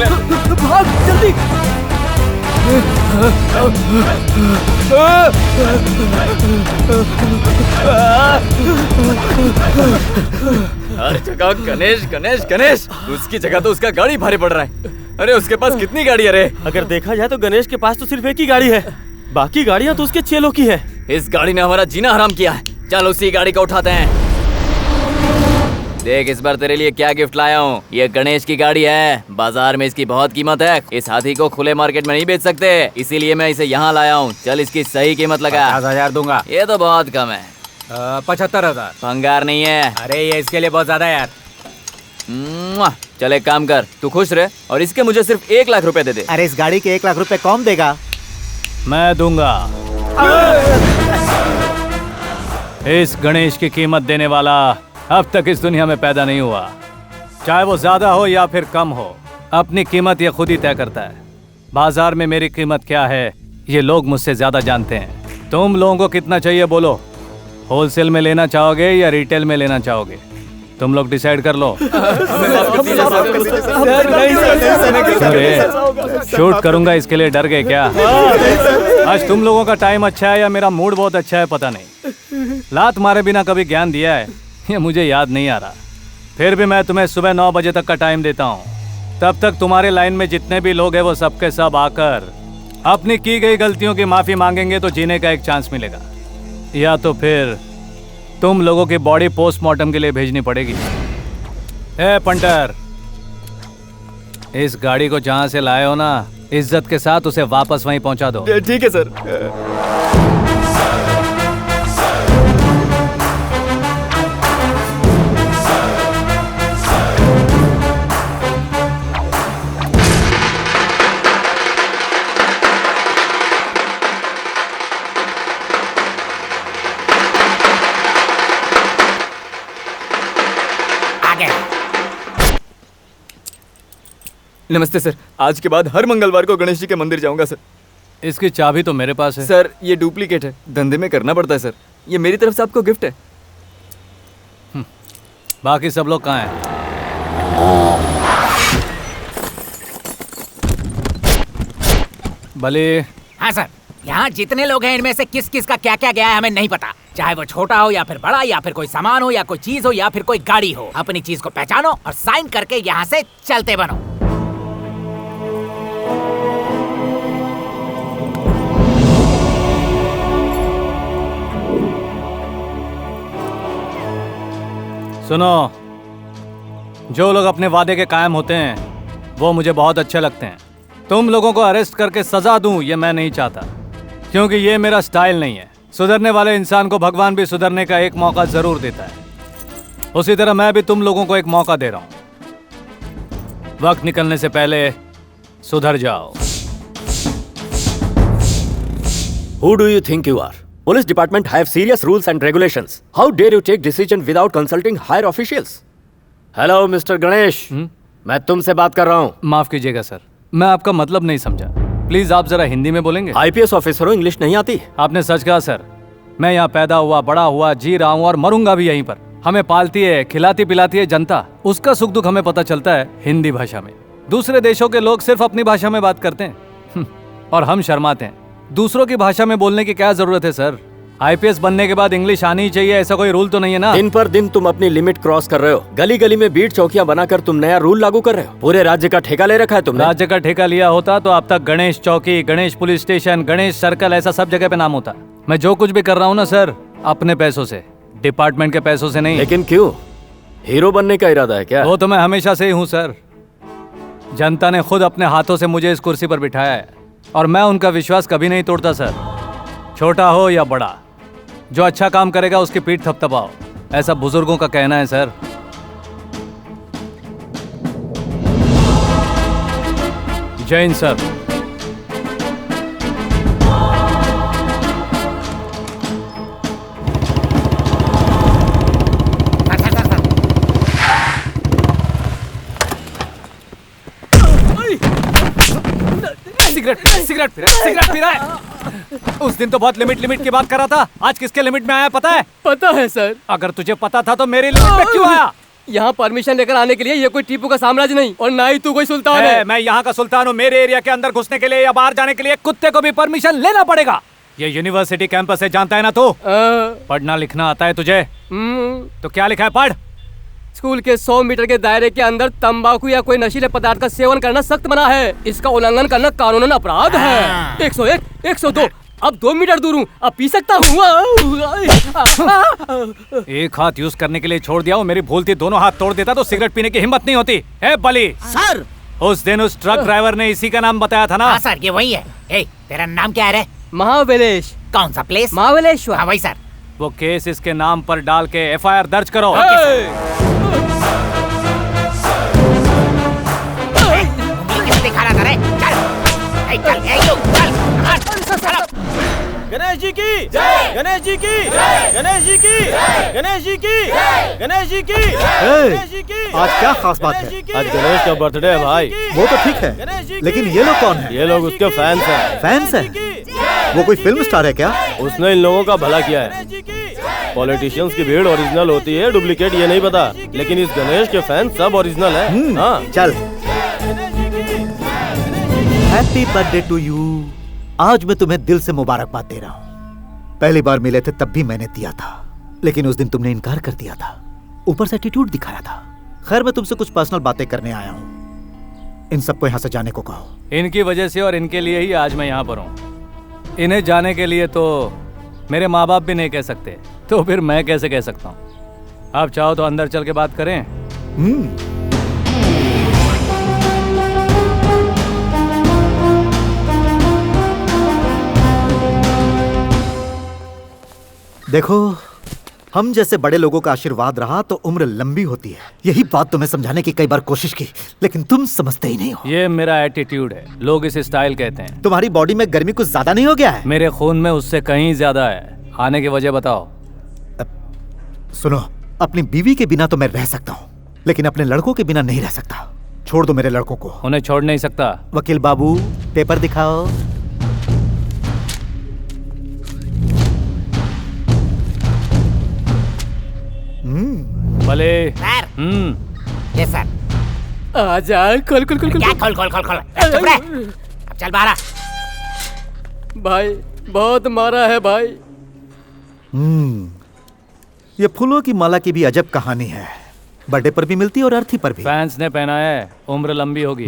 भाग जल्दी। हर जगह गणेश गणेश गणेश। उसकी जगह तो उसका गाड़ी भारी पड़ रहा है। अरे उसके पास कितनी गाड़ी है रे?
अगर देखा जाए तो गणेश के पास तो सिर्फ एक ही गाड़ी है, बाकी गाड़ियाँ तो उसके चेलों की है।
इस गाड़ी ने हमारा जीना हराम किया है। चल उसी गाड़ी को उठाते हैं। देख इस बार तेरे लिए क्या गिफ्ट लाया हूँ। ये गणेश की गाड़ी है, बाजार में इसकी बहुत कीमत है। इस हाथी को खुले मार्केट में नहीं बेच सकते, इसीलिए मैं इसे यहाँ लाया हूँ। चल इसकी सही कीमत लगा।
50,000 दूंगा।
ये तो बहुत कम है।
75,000।
भंगार नहीं है।
अरे ये इसके लिए बहुत ज्यादा है यार।
चल एक काम कर, तू खुश रहे और इसके मुझे सिर्फ 1 लाख रुपए दे दे।
अरे इस गाड़ी के 1 लाख रुपए कौन देगा?
मैं दूंगा। इस गणेश की कीमत देने वाला अब तक इस दुनिया में पैदा नहीं हुआ। चाहे वो ज्यादा हो या फिर कम हो, अपनी कीमत ये खुद ही तय करता है। बाजार में मेरी कीमत क्या है ये लोग मुझसे ज्यादा जानते हैं। तुम लोगों को कितना चाहिए बोलो? होलसेल में लेना चाहोगे या रिटेल में लेना चाहोगे? तुम लोग डिसाइड कर लो। शूट करूंगा इसके लिए डर गए क्या? आज तुम लोगों का टाइम अच्छा है या मेरा मूड बहुत अच्छा है पता नहीं। लात मारे बिना कभी ज्ञान दिया है ये मुझे याद नहीं आ रहा। फिर भी मैं तुम्हें सुबह 9 बजे तक का टाइम देता हूँ। तब तक तुम्हारे लाइन में जितने भी लोग हैं वो सबके सब आकर अपनी की गई गलतियों की माफी मांगेंगे तो जीने का एक चांस मिलेगा, या तो फिर तुम लोगों की बॉडी पोस्टमार्टम के लिए भेजनी पड़ेगी। ए पंटर, इस गाड़ी को जहां से लाए हो ना इज्जत के साथ उसे वापस वहीं पहुंचा दो।
ठीक है सर। नमस्ते सर, आज के बाद हर मंगलवार को गणेश जी के मंदिर जाऊंगा सर।
इसकी चाबी तो मेरे पास है।
सर ये डुप्लीकेट है, धंधे में करना पड़ता है सर। ये मेरी तरफ से आपको गिफ्ट है।
बाकी सब लोग कहाँ हैं? भले।
हाँ सर, यहाँ जितने लोग हैं इनमें से किस किस का क्या क्या गया है हमें नहीं पता। चाहे वो छोटा हो या फिर बड़ा, या फिर कोई सामान हो या कोई चीज हो या फिर कोई गाड़ी हो, अपनी चीज को पहचानो और साइन करके यहाँ से चलते बनो।
सुनो, जो लोग अपने वादे के कायम होते हैं वो मुझे बहुत अच्छे लगते हैं। तुम लोगों को अरेस्ट करके सजा दूं ये मैं नहीं चाहता, क्योंकि ये मेरा स्टाइल नहीं है। सुधरने वाले इंसान को भगवान भी सुधरने का एक मौका जरूर देता है, उसी तरह मैं भी तुम लोगों को एक मौका दे रहा हूं। वक्त निकलने से पहले सुधर जाओ।
Who do you think you are? Police department have serious rules and regulations. How dare you take decision without consulting higher officials? Hello, Mr. Ganesh. मैं तुमसे बात कर रहा हूँ।
माफ कीजिएगा सर, मैं आपका मतलब नहीं समझा। प्लीज आप जरा हिंदी में बोलेंगे।
IPS ऑफिसर हो, इंग्लिश नहीं आती?
आपने सच कहा सर। मैं यहाँ पैदा हुआ, बड़ा हुआ, जी रहा हूँ और मरूंगा भी यहीं पर। हमें पालती है, खिलाती पिलाती है जनता। उसका सुख दुख हमें पता चलता है हिंदी भाषा में। दूसरे देशों के लोग सिर्फ अपनी भाषा में बात करते हैं और हम शर्माते हैं। दूसरों की भाषा में बोलने की क्या जरूरत है सर? आईपीएस बनने के बाद इंग्लिश आनी ही चाहिए, ऐसा कोई रूल तो नहीं है ना?
दिन पर दिन तुम अपनी लिमिट क्रॉस कर रहे हो। गली गली में बीट चौकियां बनाकर तुम नया रूल लागू कर रहे हो। पूरे राज्य का ठेका ले रखा है तुमने।
राज्य का ठेका लिया होता तो अब तक गणेश चौकी, Ganesh police station, Ganesh circle ऐसा सब जगह पे नाम होता। मैं जो कुछ भी कर रहा हूँ ना सर, अपने पैसों से, डिपार्टमेंट के पैसों से नहीं।
लेकिन क्यों? हीरो बनने का इरादा है क्या?
वो तो मैं हमेशा से ही हूँ सर। जनता ने खुद अपने हाथों से मुझे इस कुर्सी पर बिठाया है और मैं उनका विश्वास कभी नहीं तोड़ता सर। छोटा हो या बड़ा, जो अच्छा काम करेगा उसकी पीठ थपथपाओ, ऐसा बुजुर्गों का कहना है सर। जय हिंद सर। सिगरेट पी रहा है। उस दिन तो बहुत लिमिट की बात कर रहा था, आज किसके लिमिट में आया पता है?
पता है सर।
अगर तुझे पता था तो मेरी लिमिट में क्यों आया?
यहाँ परमिशन लेकर आने के लिए ये कोई टीपू का साम्राज्य नहीं और ना ही तू कोई सुल्तान है।
मैं यहाँ का सुल्तान हूँ। मेरे एरिया के अंदर घुसने के लिए या बाहर जाने के लिए कुत्ते को भी परमिशन लेना पड़ेगा। ये यूनिवर्सिटी कैंपस है, जानता है ना तू? पढ़ना लिखना आता है तुझे? तो क्या लिखा है, पढ़।
स्कूल के 100 मीटर के दायरे के अंदर तंबाकू या कोई नशीले पदार्थ का सेवन करना सख्त मना है। इसका उल्लंघन करना कानूनन अपराध है। 101, 102, अब 2 मीटर दूर हूँ, अब पी सकता हूँ।
एक हाथ यूज करने के लिए छोड़ दिया, मेरी भूल थी, दोनों हाथ तोड़ देता तो सिगरेट पीने की हिम्मत नहीं होती है। बली
सर,
उस दिन उस ट्रक ड्राइवर ने इसी का नाम बताया था ना?
हाँ सर, ये वही है। ए, तेरा नाम क्या है?
महाबलेश।
कौन सा प्लेस?
महाबलेश्वर।
हाँ वही सर।
वो केस इसके नाम पर डाल के एफआईआर दर्ज करो।
दिखा रहा था रे, चल,
गणेश जी की जय, गणेश जी की जय, गणेश जी की जय, गणेश जी की जय, गणेश जी की गणेश जी की।
आज क्या खास बात है?
आज गणेश का बर्थडे है भाई।
वो तो ठीक है, लेकिन ये लोग कौन है?
ये लोग उसके फैंस हैं।
फैंस हैं? वो कोई फिल्म स्टार है क्या?
उसने इन लोगों का भला किया है। पॉलिटिशियंस की भीड़ ओरिजिनल होती है, डुप्लीकेट ये नहीं पता, लेकिन इस गणेश के फैंस सब ओरिजिनल है। हाँ
चल। Happy birthday to you. आज मैं तुम्हें दिल से मुबारकबाद दे रहा हूँ। पहली बार मिले थे तब भी मैंने दिया था, लेकिन उस दिन तुमने इनकार कर दिया था, ऊपर से एटीट्यूड दिखाया था। खैर, मैं तुमसे कुछ पर्सनल बातें करने आया हूँ। इन सबको यहाँ से जाने को कहो।
इनकी वजह से और इनके लिए ही आज मैं यहाँ पर हूँ। इन्हें जाने के लिए तो मेरे माँ बाप भी नहीं कह सकते, तो फिर मैं कैसे कह सकता हूँ? आप चाहो तो अंदर चल के बात करें।
देखो, हम जैसे बड़े लोगों का आशीर्वाद रहा तो उम्र लंबी होती है। यही बात तुम्हें समझाने की कई बार कोशिश की, लेकिन तुम समझते ही नहीं हो।
ये मेरा एटीट्यूड है, लोग इसे स्टाइल कहते हैं।
तुम्हारी बॉडी में गर्मी कुछ ज्यादा नहीं हो गया है?
मेरे खून में उससे कहीं ज्यादा है। आने की वजह बताओ।
सुनो, अपनी बीवी के बिना तो मैं रह सकता हूँ, लेकिन अपने लड़कों के बिना नहीं रह सकता। छोड़ दो मेरे लड़कों को।
उन्हें छोड़ नहीं सकता।
वकील बाबू, पेपर दिखाओ।
भले
सर। Yes sir.
आजा, खोल।
क्या खोल? चुप रह। अब चल बाहर।
भाई बहुत मारा है भाई।
ये फूलों की माला की भी अजब कहानी है। बर्थडे पर भी मिलती है और अर्थी पर भी।
फैंस ने पहना है, उम्र लंबी होगी।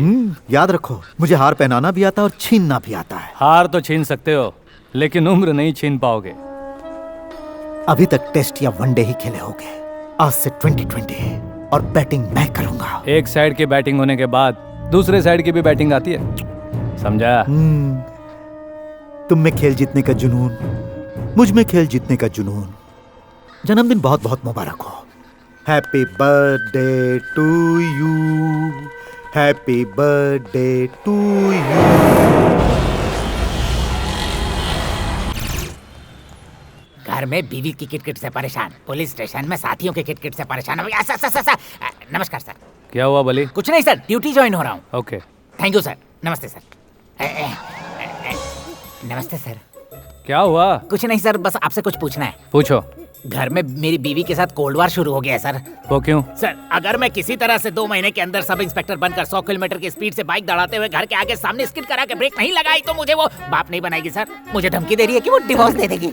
याद रखो, मुझे हार पहनाना भी आता है और छीनना भी आता है।
हार तो छीन सकते हो, लेकिन उम्र नहीं छीन पाओगे।
अभी तक टेस्ट या वनडे ही खेले होगे, आज से 2020 और बैटिंग मैं करूंगा।
एक साइड की बैटिंग होने के बाद दूसरे साइड की भी बैटिंग आती है, समझा?
तुम में खेल जीतने का जुनून, मुझ में खेल जीतने का जुनून। जन्मदिन बहुत बहुत मुबारक हो। Happy birthday to you, happy birthday to you.
घर में बीवी की किटकिट से परेशान, पुलिस स्टेशन में साथियों के किटकिट से परेशान। नमस्कार सर।
क्या हुआ बली?
कुछ नहीं सर, ड्यूटी ज्वाइन हो रहा हूँ।
Okay,
thank you sir. नमस्ते सर। नमस्ते सर।
क्या हुआ?
कुछ नहीं सर, बस आपसे कुछ पूछना है।
पूछो।
घर में मेरी बीवी के साथ कोल्ड वार शुरू हो गया है सर।
वो क्यों?
सर, अगर मैं किसी तरह से 2 महीने के अंदर सब इंस्पेक्टर बनकर 100 किलोमीटर की स्पीड से बाइक दौड़ाते हुए घर के आगे सामने स्किड करा के ब्रेक नहीं लगाई तो मुझे वो बाप नहीं बनाएगी सर। मुझे धमकी दे रही है कि वो डिवोर्स दे देगी।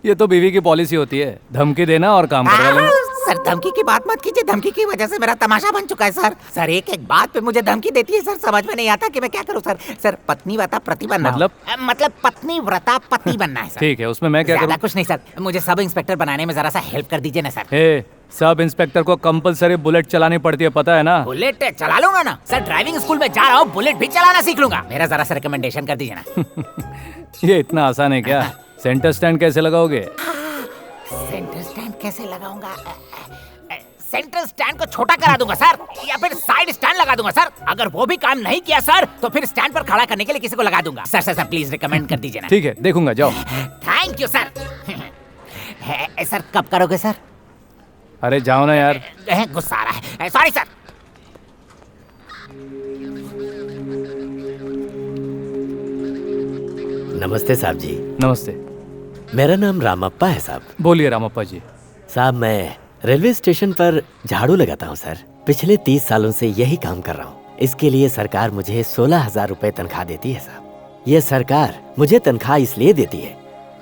ये तो बीवी की पॉलिसी होती है, धमकी देना और काम करवा लेना।
सर धमकी की बात मत कीजिए, धमकी की वजह से मेरा तमाशा बन चुका है सर। सर एक एक बात पे मुझे धमकी देती है सर, समझ में नहीं आता कि मैं क्या करूं सर। सर पत्नी व्रता पति बनना मतलब पत्नी व्रता पति बनना है सर।
ठीक है, उसमें मैं क्या करूं?
कुछ नहीं सर, मुझे सब इंस्पेक्टर बनाने में जरा सा हेल्प कर दीजिए ना सर।
सब इंस्पेक्टर को कंपलसरी बुलेट चलानी पड़ती है, पता है ना?
बुलेट चला लूंगा ना सर, ड्राइविंग स्कूल में जा रहा हूँ, बुलेट भी चलाना सीख लूंगा। मेरा जरा सा रिकमेंडेशन कर दीजिए ना।
ये इतना आसान है क्या? सेंटर स्टैंड कैसे लगाओगे?
सेंटर स्टैंड कैसे लगाऊंगा? सेंटर स्टैंड को छोटा करा दूंगा सर, या फिर साइड स्टैंड लगा दूंगा सर। अगर वो भी काम नहीं किया सर तो फिर स्टैंड पर खड़ा करने के लिए किसी को लगा दूंगा। Sir sir sir please recommend कर दीजिए ना।
ठीक है, देखूंगा, जाओ।
Thank you sir. सर कब करोगे सर?
अरे जाओ ना यार।
गुस्सा आ रहा है, सॉरी सर।
नमस्ते साहब जी।
नमस्ते।
मेरा नाम रामप्पा है साहब।
बोलिए रामप्पा जी।
साहब मैं रेलवे स्टेशन पर झाड़ू लगाता हूँ सर, पिछले 30 सालों से यही काम कर रहा हूँ। इसके लिए सरकार मुझे 16,000 रुपए तनख्वाह देती है साहब। ये सरकार मुझे तनख्वाह इसलिए देती है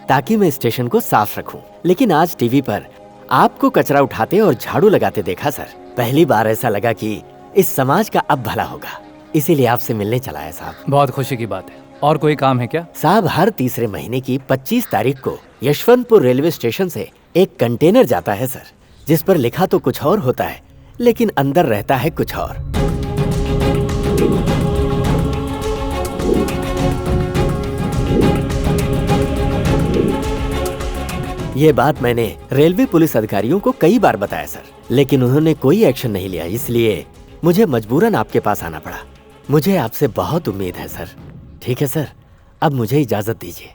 ताकि मैं स्टेशन को साफ रखूं। लेकिन आज टीवी पर आपको कचरा उठाते और झाड़ू लगाते देखा सर। पहली बार ऐसा लगा कि इस समाज का अब भला होगा, इसीलिए आपसे मिलने चला है साहब।
बहुत खुशी की बात है। और कोई काम है क्या?
साहब हर तीसरे महीने की 25 तारीख को यशवंतपुर रेलवे स्टेशन से एक कंटेनर जाता है सर, जिस पर लिखा तो कुछ और होता है लेकिन अंदर रहता है कुछ और। ये बात मैंने रेलवे पुलिस अधिकारियों को कई बार बताया सर, लेकिन उन्होंने कोई एक्शन नहीं लिया, इसलिए मुझे मजबूरन आपके पास आना पड़ा। मुझे आपसे बहुत उम्मीद है सर। ठीक है सर, अब मुझे इजाजत दीजिए।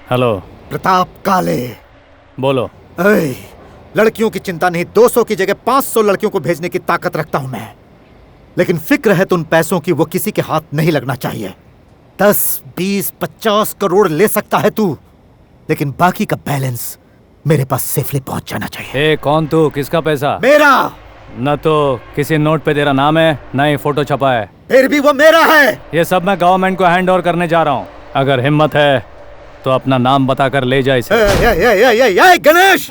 हेलो।
प्रताप काले।
बोलो।
ऐ, लड़कियों की चिंता नहीं, 200 की जगह 500 लड़कियों को भेजने की ताकत रखता हूं मैं, लेकिन फिक्र है तो उन पैसों की वो किसी के हाथ नहीं लगना चाहिए। 10, 20, 50 करोड़ ले सकता है तू, लेकिन बाकी का बैलेंस मेरे पास सेफली पहुंच जाना चाहिए।
कौन तू? किसका पैसा?
मेरा।
न तो किसी नोट पे तेरा नाम है, न ही फोटो छपा है।
फिर भी वो मेरा है।
ये सब मैं गवर्नमेंट को हैंड ओवर करने जा रहा हूँ। अगर हिम्मत है तो अपना नाम बताकर ले जा इसे।
गणेश!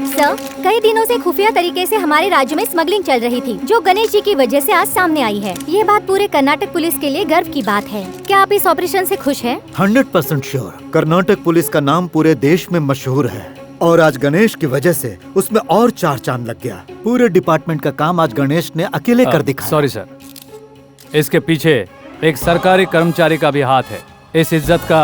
सर, कई दिनों से खुफिया तरीके से हमारे राज्य में स्मगलिंग चल रही थी, जो गणेश जी की वजह से आज सामने आई है। ये बात पूरे कर्नाटक पुलिस के लिए गर्व की बात है। क्या आप इस ऑपरेशन से खुश हैं?
100% श्योर। कर्नाटक पुलिस का नाम पूरे देश में मशहूर है और आज गणेश की वजह से उसमें और 4 चांद लग गया। पूरे डिपार्टमेंट का काम आज गणेश ने अकेले कर दिखाया।
सॉरी सर, इसके पीछे एक सरकारी कर्मचारी का भी हाथ है। इस इज्जत का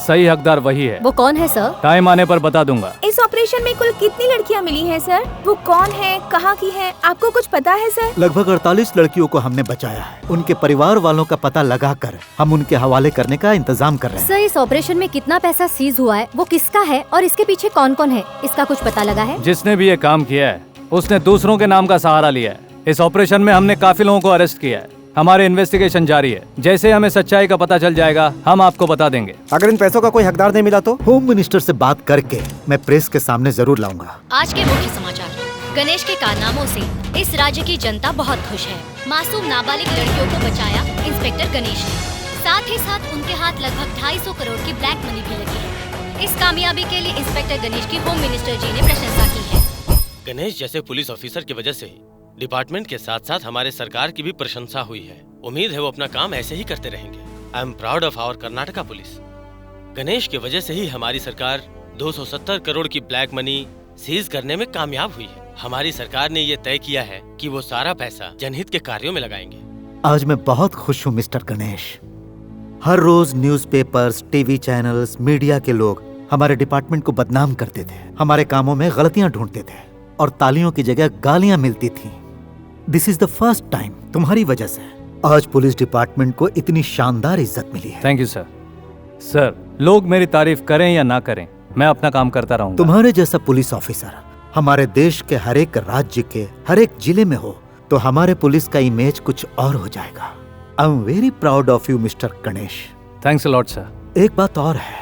सही हकदार वही है।
वो कौन है सर?
टाइम आने पर बता दूंगा।
इस ऑपरेशन में कुल कितनी लड़कियां मिली हैं सर? वो कौन है, कहाँ की है, आपको कुछ पता है सर?
लगभग 48 लड़कियों को हमने बचाया है। उनके परिवार वालों का पता लगाकर हम उनके हवाले करने का इंतजाम कर रहे हैं।
सर, इस ऑपरेशन में कितना पैसा सीज हुआ है, वो किसका है और इसके पीछे कौन कौन है, इसका कुछ पता लगा है?
जिसने भी ये काम किया है उसने दूसरों के नाम का सहारा लिया है। इस ऑपरेशन में हमने काफी लोगों को अरेस्ट किया है। हमारी इन्वेस्टिगेशन जारी है। जैसे हमें सच्चाई का पता चल जाएगा हम आपको बता देंगे।
अगर इन पैसों का कोई हकदार नहीं मिला तो?
होम मिनिस्टर से बात करके मैं प्रेस के सामने जरूर लाऊंगा।
आज के मुख्य समाचार। गणेश के कारनामों से इस राज्य की जनता बहुत खुश है। मासूम नाबालिग लड़कियों को बचाया इंस्पेक्टर गणेश ने। साथ ही साथ उनके हाथ लगभग 250 करोड़ की ब्लैक मनी भी लगी है। इस कामयाबी के लिए इंस्पेक्टर गणेश की होम मिनिस्टर जी ने प्रशंसा की है।
गणेश जैसे पुलिस ऑफिसर की वजह से डिपार्टमेंट के साथ साथ हमारे सरकार की भी प्रशंसा हुई है। उम्मीद है वो अपना काम ऐसे ही करते रहेंगे। I am proud of our Karnataka police. Ganesh की वजह से ही हमारी सरकार 270 करोड़ की ब्लैक मनी सीज करने में कामयाब हुई है। हमारी सरकार ने ये तय किया है कि वो सारा पैसा जनहित के कार्यों में लगाएंगे।
आज मैं बहुत खुश हूँ मिस्टर गणेश। हर रोज न्यूज़पेपर्स, टीवी चैनल्स, मीडिया के लोग हमारे डिपार्टमेंट को बदनाम करते थे, हमारे कामों में गलतियां ढूंढते थे और तालियों की जगह गालियां मिलती थी। This is the first time तुम्हारी वजह से आज पुलिस डिपार्टमेंट को इतनी शानदार इज्जत मिली है।
Thank you sir. सर, लोग मेरी तारीफ करें या ना करें, मैं अपना काम करता रहूंगा।
तुम्हारे जैसा पुलिस ऑफिसर हमारे देश के हर एक राज्य के हर एक जिले में हो तो हमारे पुलिस का इमेज कुछ और हो जाएगा। I am very proud of you mister Ganesh.
Thanks a lot sir.
एक बात और है,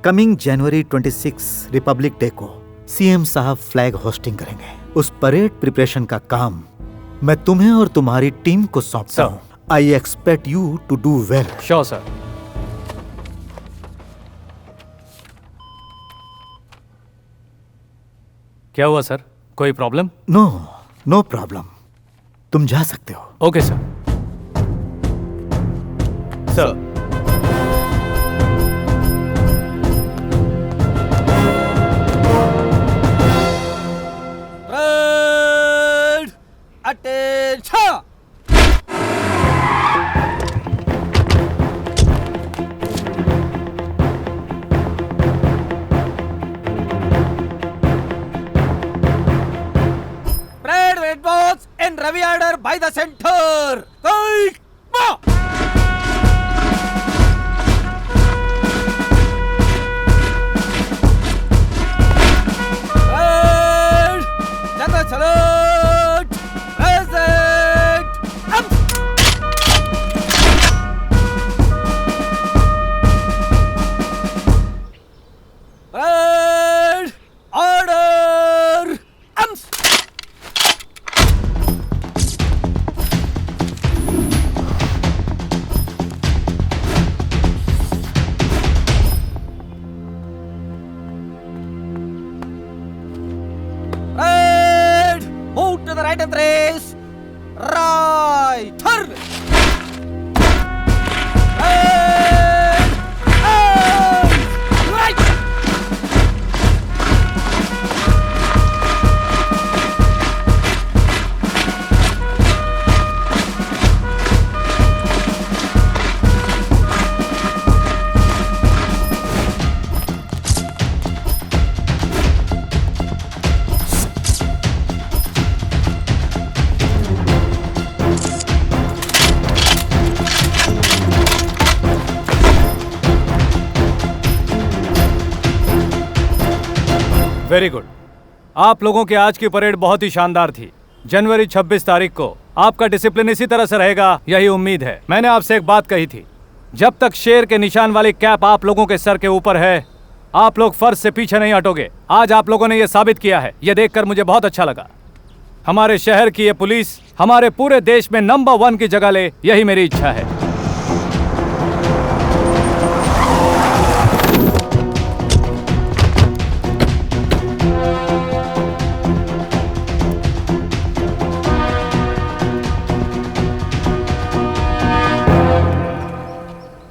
कमिंग जनवरी 26 रिपब्लिक डे को सीएम साहब फ्लैग होस्टिंग करेंगे। उस परेड प्रिपरेशन का काम मैं तुम्हें और तुम्हारी टीम को सौंपता हूँ। I expect you to do well.
Sure sir. क्या हुआ सर, कोई प्रॉब्लम?
No, no problem. तुम जा सकते हो।
Okay sir. Sir,
attention! Parade red balls in Ravi order by the center. Take mark! Parade! General salute! Present! Parade! Order! Right! Move to the right and race! Right! Turn! Right! Right!
Very good. आप लोगों की आज की parade बहुत ही शानदार थी। जनवरी 26 तारीख को आपका डिसिप्लिन इसी तरह से रहेगा, यही उम्मीद है। मैंने आपसे एक बात कही थी, जब तक शेर के निशान वाली कैप आप लोगों के सर के ऊपर है, आप लोग फर्ज से पीछे नहीं हटोगे। आज आप लोगों ने यह साबित किया है, यह देखकर मुझे बहुत अच्छा लगा। हमारे शहर की ये पुलिस हमारे पूरे देश में नंबर 1 की जगह ले, यही मेरी इच्छा है।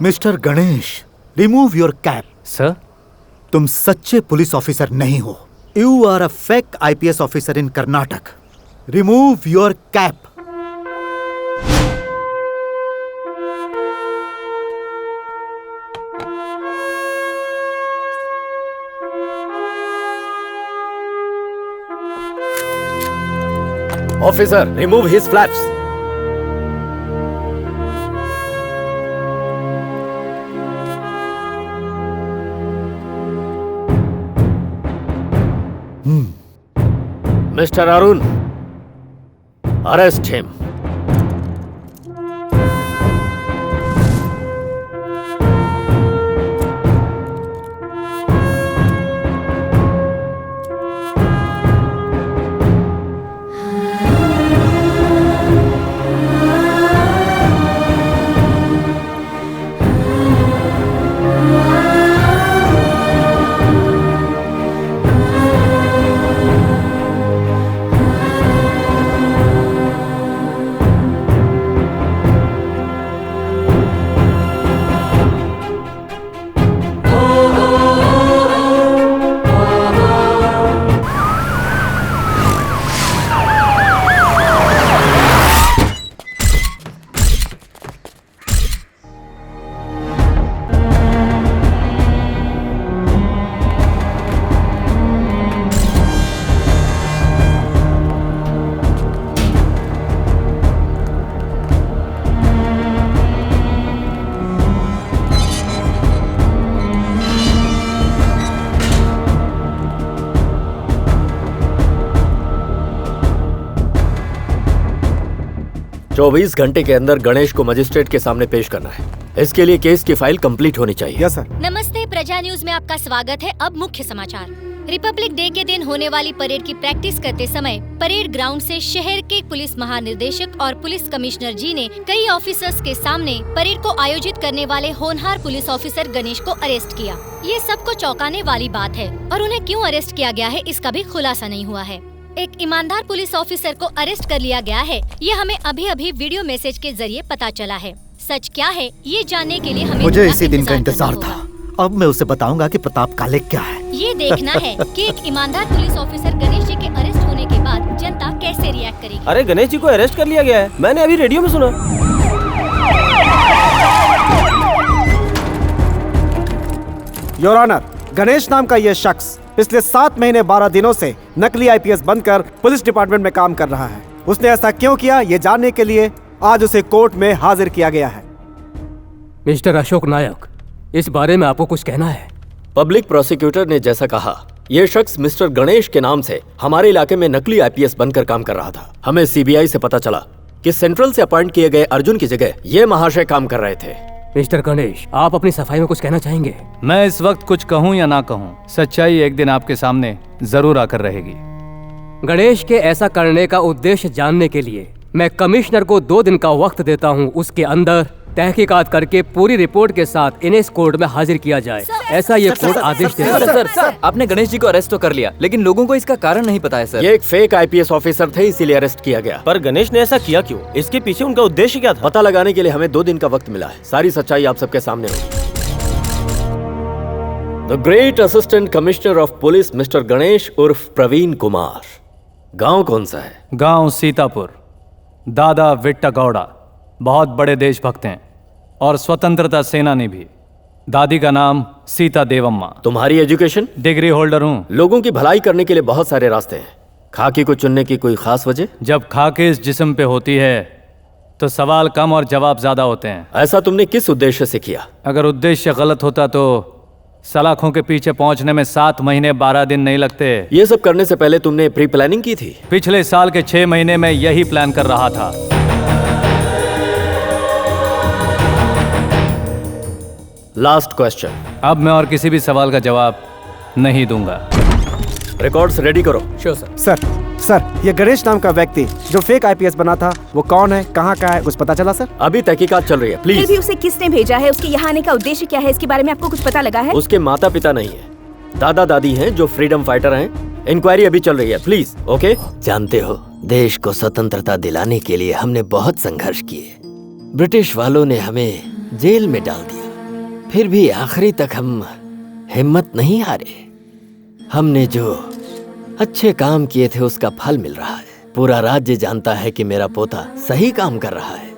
Mister Ganesh, remove your cap.
Sir,
तुम सच्चे पुलिस ऑफिसर नहीं हो। You are a fake IPS officer in Karnataka. Remove your cap.
Officer, remove his flaps. Mr. Arun, arrest him. चौबीस घंटे के अंदर गणेश को मजिस्ट्रेट के सामने पेश करना है। इसके लिए केस की फाइल कंप्लीट होनी चाहिए।
Yes sir.
नमस्ते, प्रजा न्यूज में आपका स्वागत है। अब मुख्य समाचार। रिपब्लिक डे के दिन होने वाली परेड की प्रैक्टिस करते समय परेड ग्राउंड से शहर के पुलिस महानिदेशक और पुलिस कमिश्नर जी ने कई ऑफिसर्स के सामने परेड को आयोजित करने वाले होनहार पुलिस ऑफिसर गणेश को अरेस्ट किया। ये सबको चौंकाने वाली बात है और उन्हें क्यों अरेस्ट किया गया है इसका भी खुलासा नहीं हुआ है। एक ईमानदार पुलिस ऑफिसर को अरेस्ट कर लिया गया है, ये हमें अभी अभी वीडियो मैसेज के जरिए पता चला है। सच क्या है ये जानने के लिए हमें
मुझे इसी दिन का इंतजार था। अब मैं उसे बताऊंगा कि प्रताप काले क्या है।
ये देखना है कि एक ईमानदार पुलिस ऑफिसर गणेश जी के अरेस्ट होने के बाद जनता कैसे रिएक्ट करेगी।
अरे गणेश जी को अरेस्ट कर लिया गया है, मैंने अभी रेडियो में सुना।
योर ऑनर, गणेश नाम का यह शख्स पिछले 7 महीने 12 दिनों से नकली IPS बनकर पुलिस डिपार्टमेंट में काम कर रहा है। उसने ऐसा क्यों किया ये जानने के लिए आज उसे कोर्ट में हाजिर किया गया है।
मिस्टर अशोक नायक, इस बारे में आपको कुछ कहना है?
पब्लिक प्रोसिक्यूटर ने जैसा कहा, यह शख्स मिस्टर गणेश के नाम से हमारे इलाके में नकली IPS बनकर काम कर रहा था। हमें CBI से पता चला कि सेंट्रल से अपॉइंट किए गए अर्जुन की जगह ये महाशय काम कर रहे थे।
मिस्टर गणेश, आप अपनी सफाई में कुछ कहना चाहेंगे?
मैं इस वक्त कुछ कहूं या ना कहूं, सच्चाई एक दिन आपके सामने जरूर आकर रहेगी।
गणेश के ऐसा करने का उद्देश्य जानने के लिए मैं कमिश्नर को 2 दिन का वक्त देता हूं। उसके अंदर तहकीकात करके पूरी रिपोर्ट के साथ इन्हें इस कोर्ट में हाजिर किया जाए, ऐसा ये कोर्ट आदेश देता है।
सर, आपने गणेश जी को अरेस्ट तो कर लिया, लेकिन लोगों को इसका कारण नहीं पता है सर।
ये एक फेक IPS ऑफिसर थे, इसीलिए अरेस्ट किया गया।
पर गणेश ने ऐसा किया क्यों? इसके पीछे उनका उद्देश्य क्या था?
पता लगाने के लिए हमें 2 दिन का वक्त मिला है। सारी सच्चाई आप सबके सामने होगी। The great assistant commissioner of police mister Ganesh उर्फ प्रवीण कुमार। गांव कौन सा है?
गांव सीतापुर। दादा विट्टा गौड़ा बहुत बड़े देशभक्त हैं और स्वतंत्रता सेनानी भी। दादी का नाम सीता देवम्मा।
तुम्हारी एजुकेशन?
डिग्री होल्डर हूँ।
लोगों की भलाई करने के लिए बहुत सारे रास्ते हैं, खाकी को चुनने की कोई खास वजह?
जब खाकी इस जिस्म पे होती है तो सवाल कम और जवाब ज्यादा होते हैं।
ऐसा तुमने किस उद्देश्य से किया?
अगर उद्देश्य गलत होता तो सलाखों के पीछे पहुंचने में 7 महीने 12 दिन नहीं लगते।
ये सब करने से पहले तुमने प्री प्लानिंग की थी?
पिछले साल के 6 महीने में यही प्लान कर रहा था।
Last question.
अब मैं और किसी भी सवाल का जवाब नहीं दूंगा।
रिकॉर्ड्स रेडी करो।
Sure sir.
सर, ये गणेश नाम का व्यक्ति जो फेक आईपीएस बना था, वो कौन है, कहाँ का है, कुछ पता चला सर?
अभी तहकीकात चल रही है,
फिर
प्लीज।
भी उसे किसने भेजा है, उसके यहाँ आने का उद्देश्य क्या है, इसके बारे में आपको कुछ पता लगा है?
उसके माता पिता नहीं है, दादा दादी हैं जो फ्रीडम फाइटर हैं। इंक्वायरी अभी चल रही है, प्लीज। ओके।
जानते हो, देश को स्वतंत्रता दिलाने के लिए हमने बहुत संघर्ष किए। ब्रिटिश वालों ने हमें जेल में डाल दिया, फिर भी आखिरी तक हम हिम्मत नहीं हारे। हमने जो अच्छे काम किए थे उसका फल मिल रहा है। पूरा राज्य जानता है कि मेरा पोता सही काम कर रहा है।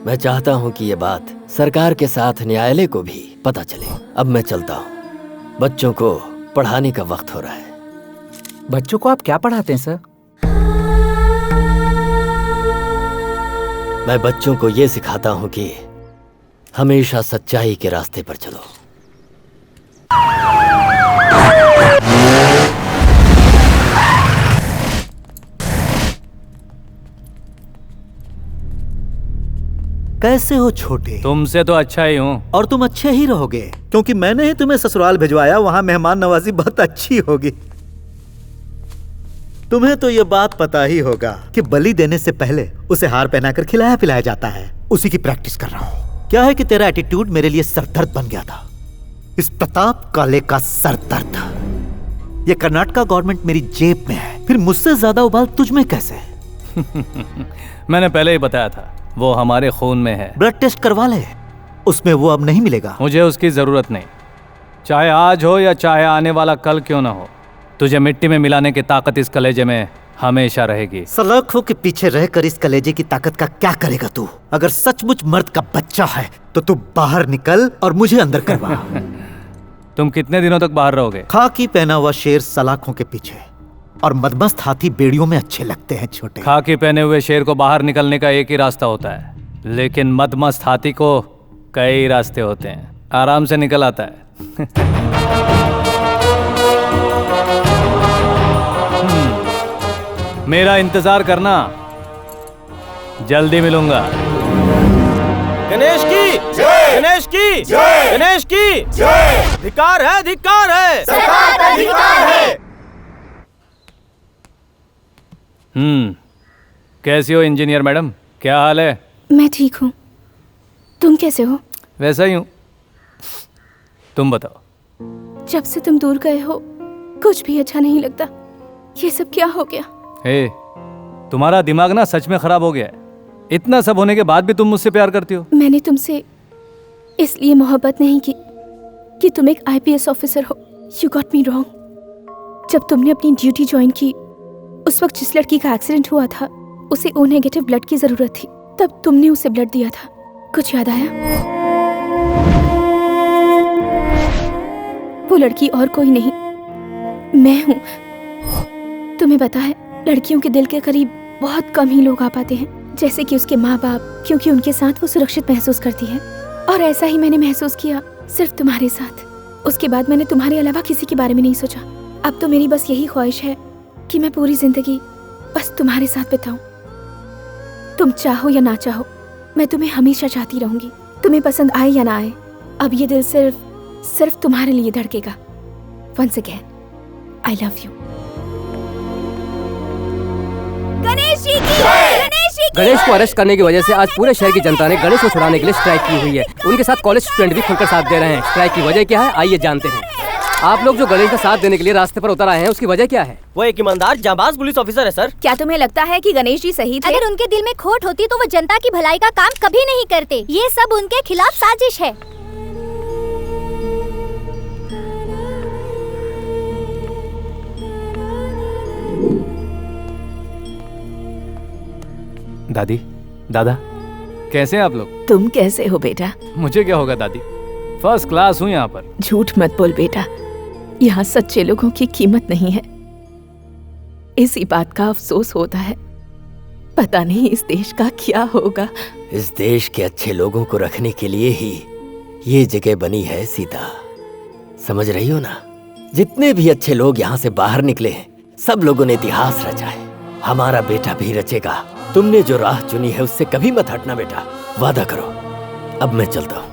मैं चाहता हूँ कि ये बात सरकार के साथ न्यायालय को भी पता चले। अब मैं चलता हूँ, बच्चों को पढ़ाने का वक्त हो रहा है।
बच्चों को आप क्या पढ़ाते हैं सर?
मैं बच्चों को ये सिखाता हूँ कि हमेशा सच्चाई के रास्ते पर चलो।
कैसे हो छोटे?
तुमसे तो अच्छा ही हूँ।
और तुम अच्छे ही रहोगे, क्योंकि मैंने ही तुम्हें ससुराल भिजवाया। वहां मेहमान नवाजी बहुत अच्छी होगी। तुम्हें तो ये बात पता ही होगा कि बलि देने से पहले उसे हार पहनाकर खिलाया पिलाया जाता है। उसी की प्रैक्टिस कर रहा हूँ। क्या है कि तेरा एटीट्यूड मेरे लिए सरदर्द बन गया था। इस प्रताप काले का सरदर्द। ये कर्नाटका गवर्नमेंट मेरी जेब में है, फिर मुझसे ज्यादा उबाल तुझ में कैसे?
मैंने पहले ही बताया था, वो हमारे खून में है।
ब्लड टेस्ट करवा ले, उसमें वो अब नहीं मिलेगा।
मुझे उसकी जरूरत नहीं, चाहे आज हो या चाहे आने वाला कल क्यों ना हो। तुझे मिट्टी में मिलाने की ताकत इस कलेजे में हमेशा रहेगी।
सलाखों के पीछे रहकर इस कलेजे की ताकत का क्या करेगा तू? अगर सचमुच मर्द का बच्चा है तो तू बाहर निकल और मुझे अंदर करवा।
तुम कितने दिनों तक बाहर रहोगे?
खाकी पहना हुआ शेर सलाखों के पीछे, और मदमस्त हाथी बेड़ियों में अच्छे लगते हैं छोटे।
खाकी पहने हुए शेर को बाहर निकलने का एक ही रास्ता होता है, लेकिन मदमस्त हाथी को कई रास्ते होते हैं। आराम से निकल आता है। मेरा इंतजार करना, जल्दी मिलूंगा।
गणेश की जय, गणेश की जय, गणेश की जय। धिक्कार है, धिक्कार है,
सरकार का धिक्कार है।
कैसी हो इंजीनियर मैडम, क्या हाल है?
मैं ठीक हूँ, तुम कैसे हो?
वैसा ही हूँ। तुम बताओ।
जब से तुम दूर गए हो कुछ भी अच्छा नहीं लगता। ये सब क्या हो गया?
हे, तुम्हारा दिमाग ना सच में खराब हो गया है। इतना सब होने के बाद भी तुम मुझसे प्यार करती हो।
मैंने तुमसे इसलिए मोहब्बत नहीं की कि तुम एक आईपीएस ऑफिसर हो। You got me wrong. जब तुमने अपनी ड्यूटी ज्वाइन की, उस वक्त जिस लड़की का एक्सीडेंट हुआ था उसे ओ नेगेटिव ब्लड की जरूरत थी, तब तुमने उसे ब्लड दिया था। कुछ याद आया? वो लड़की और कोई नहीं, मैं हूँ। तुम्हें पता है, लड़कियों के दिल के करीब बहुत कम ही लोग आ पाते हैं, जैसे कि उसके माँ बाप, क्योंकि उनके साथ वो सुरक्षित महसूस करती है। और ऐसा ही मैंने महसूस किया सिर्फ तुम्हारे साथ। उसके बाद मैंने तुम्हारे अलावा किसी के बारे में नहीं सोचा। अब तो मेरी बस यही ख्वाहिश है कि मैं पूरी जिंदगी बस तुम्हारे साथ बिताऊं। तुम चाहो या ना चाहो, मैं तुम्हें हमेशा चाहती रहूंगी, तुम्हें पसंद आए या ना आए। अब ये दिल सिर्फ तुम्हारे लिए धड़केगा। Once again, I love you. Ganesh ji की, गणेश जी की।
गणेश को अरेस्ट करने की वजह से आज पूरे शहर की जनता ने गणेश को छुड़ाने के लिए स्ट्राइक की हुई है। उनके साथ कॉलेज स्टूडेंट भी खुलकर साथ दे रहे हैं। स्ट्राइक की वजह क्या है, आइए जानते हैं। आप लोग जो गणेश का साथ देने के लिए रास्ते पर उतर आए हैं, उसकी वजह क्या है?
वो एक ईमानदार जाबाज पुलिस ऑफिसर है सर।
क्या तुम्हें लगता है कि गणेश जी सही थे?
अगर उनके दिल में खोट होती तो वो जनता की भलाई का काम कभी नहीं करते। ये सब उनके खिलाफ साजिश है।
दादी, दादा, कैसे हैं आप लोग?
तुम कैसे हो बेटा?
मुझे क्या होगा दादी, फर्स्ट क्लास हूँ यहाँ पर।
झूठ मत बोल बेटा, यहाँ सच्चे लोगों की कीमत नहीं है। इसी बात का अफसोस होता है। पता नहीं इस देश का क्या होगा।
इस देश के अच्छे लोगों को रखने के लिए ही ये जगह बनी है सीता। समझ रही हो ना? जितने भी अच्छे लोग यहाँ से बाहर निकले हैं, सब लोगों ने इतिहास रचा है। हमारा बेटा भी रचेगा। तुमने जो राह चुनी है उससे कभी मत हटना बेटा, वादा करो। अब मैं चलता हूँ।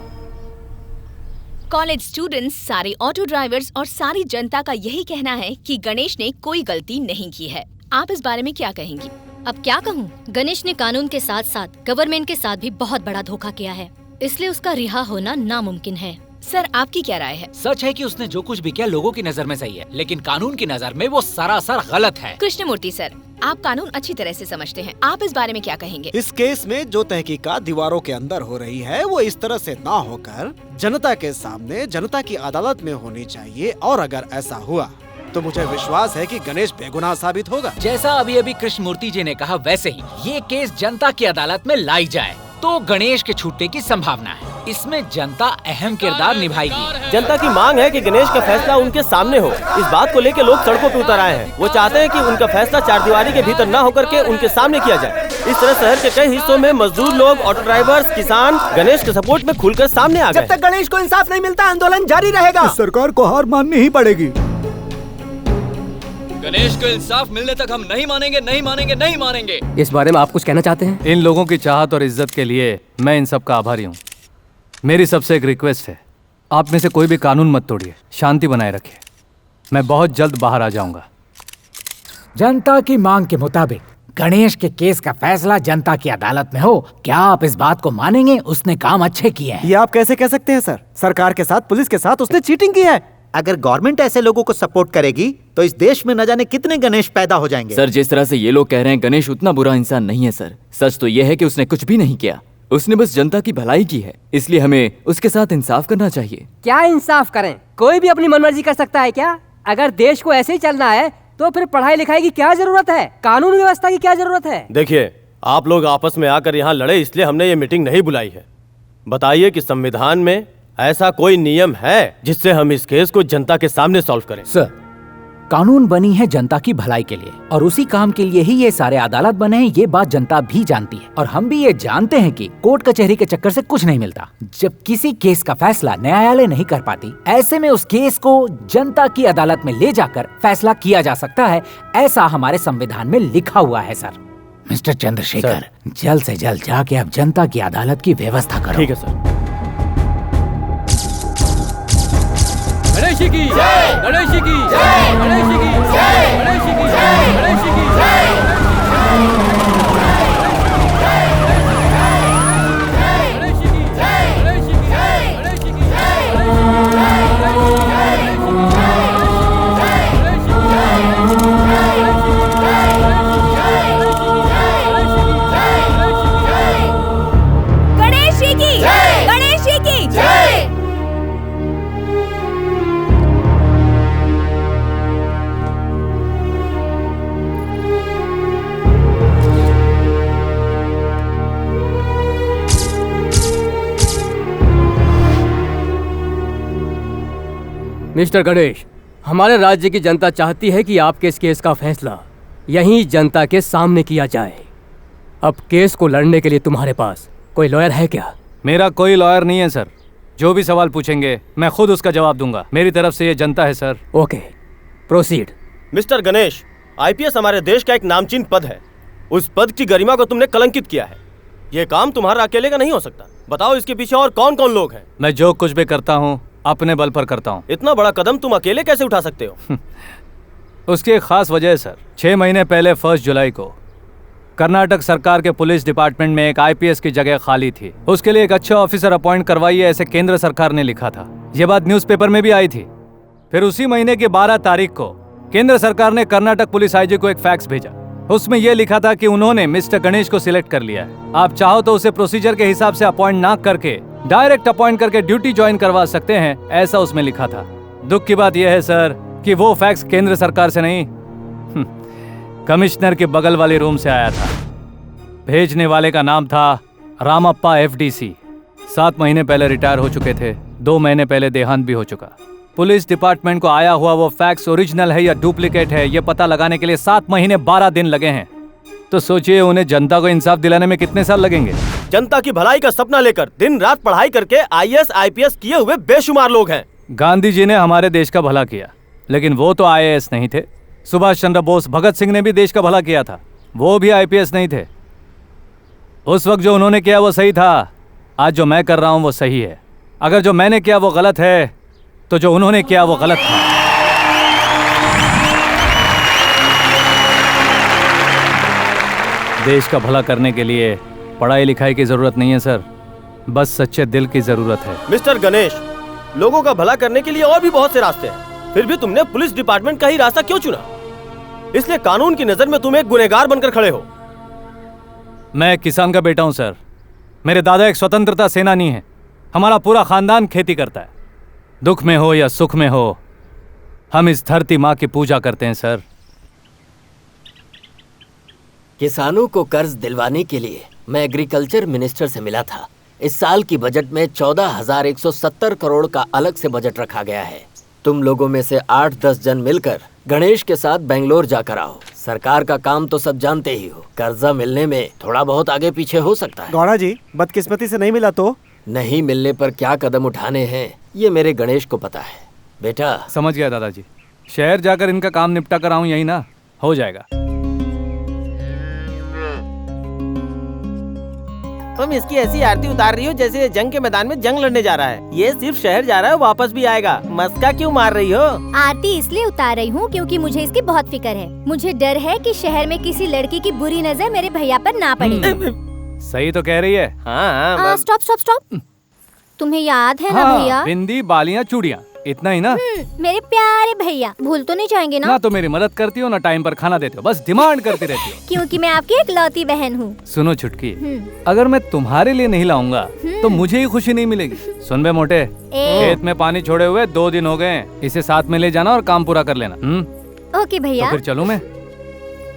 कॉलेज स्टूडेंट्स, सारे ऑटो ड्राइवर्स और सारी जनता का यही कहना है कि गणेश ने कोई गलती नहीं की है। आप इस बारे में क्या कहेंगी?
अब क्या कहूँ, गणेश ने कानून के साथ साथ गवर्नमेंट के साथ भी बहुत बड़ा धोखा किया है, इसलिए उसका रिहा होना नामुमकिन है।
सर, आपकी क्या राय है?
सच है कि उसने जो कुछ भी किया लोगों की नजर में सही है, लेकिन कानून की नजर में वो सरासर गलत है।
कृष्णमूर्ति सर, आप कानून अच्छी तरह से समझते हैं, आप इस बारे में क्या कहेंगे?
इस केस में जो तहकीकात दीवारों के अंदर हो रही है वो इस तरह से ना होकर जनता के सामने जनता की अदालत में होनी चाहिए, और अगर ऐसा हुआ तो मुझे विश्वास है कि गणेश बेगुनाह साबित होगा।
जैसा अभी कृष्णमूर्ति जी ने कहा, वैसे ही ये केस जनता की अदालत में लाई जाए तो गणेश के छूटने की संभावना है। इसमें जनता अहम किरदार निभाएगी।
जनता की मांग है कि गणेश का फैसला उनके सामने हो। इस बात को लेकर लोग सड़कों पे उतर आए हैं। वो चाहते हैं कि उनका फैसला चारदीवारी के भीतर न होकर के उनके सामने किया जाए। इस तरह शहर के कई हिस्सों में मजदूर लोग, ऑटो ड्राइवर्स, किसान गणेश के सपोर्ट में खुलकर सामने आ गए।
जब तक गणेश को इंसाफ नहीं मिलता आंदोलन जारी रहेगा।
सरकार को हार माननी ही पड़ेगी।
गणेश को इंसाफ मिलने तक हम नहीं मानेंगे, नहीं मानेंगे, नहीं मानेंगे। इस बारे में आप कुछ कहना चाहते हैं?
इन लोगों की चाहत और इज्जत के लिए मैं इन सब का आभारी हूँ। मेरी सबसे एक रिक्वेस्ट है, आप में से कोई भी कानून मत तोड़िए, शांति बनाए रखिए। मैं बहुत जल्द बाहर आ जाऊंगा।
जनता की मांग के मुताबिक गणेश के केस का फैसला जनता की अदालत में हो। क्या आप इस बात को मानेंगे? उसने काम अच्छे किए हैं।
ये आप कैसे कह सकते हैं सर? सरकार के साथ, पुलिस के साथ उसने चीटिंग की है।
अगर गवर्नमेंट ऐसे लोगों को सपोर्ट करेगी तो इस देश में न जाने कितने गणेश पैदा हो जाएंगे।
सर, जिस तरह से ये लोग कह रहे हैं, गणेश उतना बुरा इंसान नहीं है सर। सच तो ये है कि उसने कुछ भी नहीं किया, उसने बस जनता की भलाई की है, इसलिए हमें उसके साथ इंसाफ करना चाहिए।
क्या इंसाफ करें? कोई भी अपनी मनमर्जी कर सकता है क्या? अगर देश को ऐसे ही चलना है तो फिर पढ़ाई लिखाई की क्या जरूरत है? कानून व्यवस्था की क्या जरूरत है?
देखिए, आप लोग आपस में आकर यहाँ लड़े, इसलिए हमने ये मीटिंग नहीं बुलाई है। बताइए कि संविधान में ऐसा कोई नियम है जिससे हम इस केस को जनता के सामने सॉल्व करें?
सर, कानून बनी है जनता की भलाई के लिए, और उसी काम के लिए ही ये सारे अदालत बने हैं। ये बात जनता भी जानती है, और हम भी ये जानते हैं कि कोर्ट कचहरी के चक्कर से कुछ नहीं मिलता। जब किसी केस का फैसला न्यायालय नहीं कर पाती, ऐसे में उस केस को जनता की अदालत में ले जाकर फैसला किया जा सकता है। ऐसा हमारे संविधान में लिखा हुआ है सर। मिस्टर चंद्रशेखर, जल्द से जल्द जाके अब जनता की अदालत की व्यवस्था करो।
ठीक है सर।
गणेश की जय, गणेश की जय, गणेश की जय, गणेश की जय, गणेश की जय। मिस्टर गणेश, हमारे राज्य की जनता चाहती है कि आपके इस केस का फैसला यहीं जनता के सामने किया जाए। अब केस को लड़ने के लिए तुम्हारे पास कोई लॉयर है क्या?
मेरा कोई लॉयर नहीं है सर। जो भी सवाल पूछेंगे मैं खुद उसका जवाब दूंगा। मेरी तरफ से ये जनता है sir.
Okay, proceed.
Mister Ganesh, IPS हमारे देश का एक नामचीन पद है। उस पद की गरिमा को तुमने कलंकित किया है। ये काम तुम्हारा अकेले का नहीं हो सकता। बताओ इसके पीछे और कौन कौन लोग हैं?
मैं जो कुछ भी करता हूँ अपने बल पर करता हूँ।
इतना बड़ा कदम तुम अकेले कैसे उठा सकते हो?
उसकी एक खास वजह है सर। 6 महीने पहले 1 जुलाई को कर्नाटक सरकार के पुलिस डिपार्टमेंट में एक आईपीएस की जगह खाली थी। उसके लिए एक अच्छा ऑफिसर अपॉइंट करवाइए, ऐसे केंद्र सरकार ने लिखा था। ये बात न्यूज़पेपर में भी आई थी। फिर उसी महीने की 12 तारीख को केंद्र सरकार ने कर्नाटक पुलिस आईजी को एक फैक्स भेजा। उसमें यह लिखा था कि उन्होंने मिस्टर गणेश को सिलेक्ट कर लिया है। आप चाहो तो उसे प्रोसीजर के हिसाब से अपॉइंट ना करके डायरेक्ट अपॉइंट करके ड्यूटी ज्वाइन करवा सकते हैं, ऐसा उसमें लिखा था। दुख की बात यह है सर कि वो फैक्स केंद्र सरकार से नहीं, कमिश्नर के बगल वाले रूम से आया था। भेजने वाले का नाम था रामप्पा एफडीसी। 7 महीने पहले रिटायर हो चुके थे। 2 महीने पहले देहांत भी हो चुका। पुलिस डिपार्टमेंट को आया हुआ वो फैक्स ओरिजिनल है या डुप्लीकेट है, ये पता लगाने के लिए 7 महीने 12 दिन लगे हैं। तो सोचिए उन्हें जनता को इंसाफ दिलाने में कितने साल लगेंगे।
जनता की भलाई का सपना लेकर दिन रात पढ़ाई करके आईएएस आईपीएस किए हुए बेशुमार लोग हैं।
गांधी जी ने हमारे देश का भला किया, लेकिन वो तो IAS नहीं थे। सुभाष चंद्र बोस, भगत सिंह ने भी देश का भला किया था, वो भी IPS नहीं थे। उस वक्त जो उन्होंने किया वो सही था, आज जो मैं कर रहा हूं वो सही है। अगर जो मैंने किया वो गलत है तो जो उन्होंने किया वो गलत था। देश का भला करने के लिए पढ़ाई लिखाई की जरूरत नहीं है सर, बस सच्चे दिल की जरूरत है।
मिस्टर गणेश, लोगों का भला करने के लिए और भी बहुत से रास्ते हैं, फिर भी तुमने पुलिस डिपार्टमेंट का ही रास्ता क्यों चुना? इसलिए कानून की नजर में तुम एक गुनहगार बनकर खड़े हो।
मैं एक किसान का बेटा हूं सर। मेरे दादा एक स्वतंत्रता सेनानी है। हमारा पूरा खानदान खेती करता है। दुख में हो या सुख में हो, हम इस धरती माँ की पूजा करते हैं सर।
किसानों को कर्ज दिलवाने के लिए मैं एग्रीकल्चर मिनिस्टर से मिला था। इस साल की बजट में 14,170 करोड़ का अलग से बजट रखा गया है। तुम लोगों में से 8-10 जन मिलकर गणेश के साथ बेंगलोर जाकर आओ। सरकार का काम तो सब जानते ही हो, कर्जा मिलने में थोड़ा बहुत आगे पीछे हो सकता है।
गौड़ा जी, बदकिस्मती से नहीं मिला तो?
नहीं मिलने पर क्या कदम उठाने हैं ये मेरे गणेश को पता है। बेटा
समझ गया दादाजी, शहर जाकर इनका काम निपटा कर आऊं, यही ना हो जाएगा।
तुम इसकी ऐसी आरती उतार रही हो जैसे जंग के मैदान में जंग लड़ने जा रहा है। ये सिर्फ शहर जा रहा है, वापस भी आएगा। मस्का क्यों मार रही हो?
आरती इसलिए उतार रही हूँ क्योंकि मुझे इसकी बहुत फिक्र है। मुझे डर है कि शहर में किसी लड़की की बुरी नजर मेरे भैया पर ना पड़े।
सही तो कह रही है।
हाँ, स्टॉप स्टॉप स्टॉप। तुम्हें याद है ना भैया?
बिंदी, बालियां, चूड़ियां, इतना ही ना?
मेरे प्यारे भैया, भूल तो नहीं जाएंगे ना?
ना तो मेरी मदद करती हो ना टाइम पर खाना देते हो, बस डिमांड करती रहती हो।
क्योंकि मैं आपकी इकलौती बहन हूँ।
सुनो छुटकी, अगर मैं तुम्हारे लिए नहीं लाऊंगा तो मुझे ही खुशी नहीं मिलेगी। सुन बे मोटे, खेत में पानी छोड़े हुए 2 दिन हो गए, इसे साथ में ले जाना और काम पूरा कर लेना।
ओके भैया।
तो फिर चलूं मैं?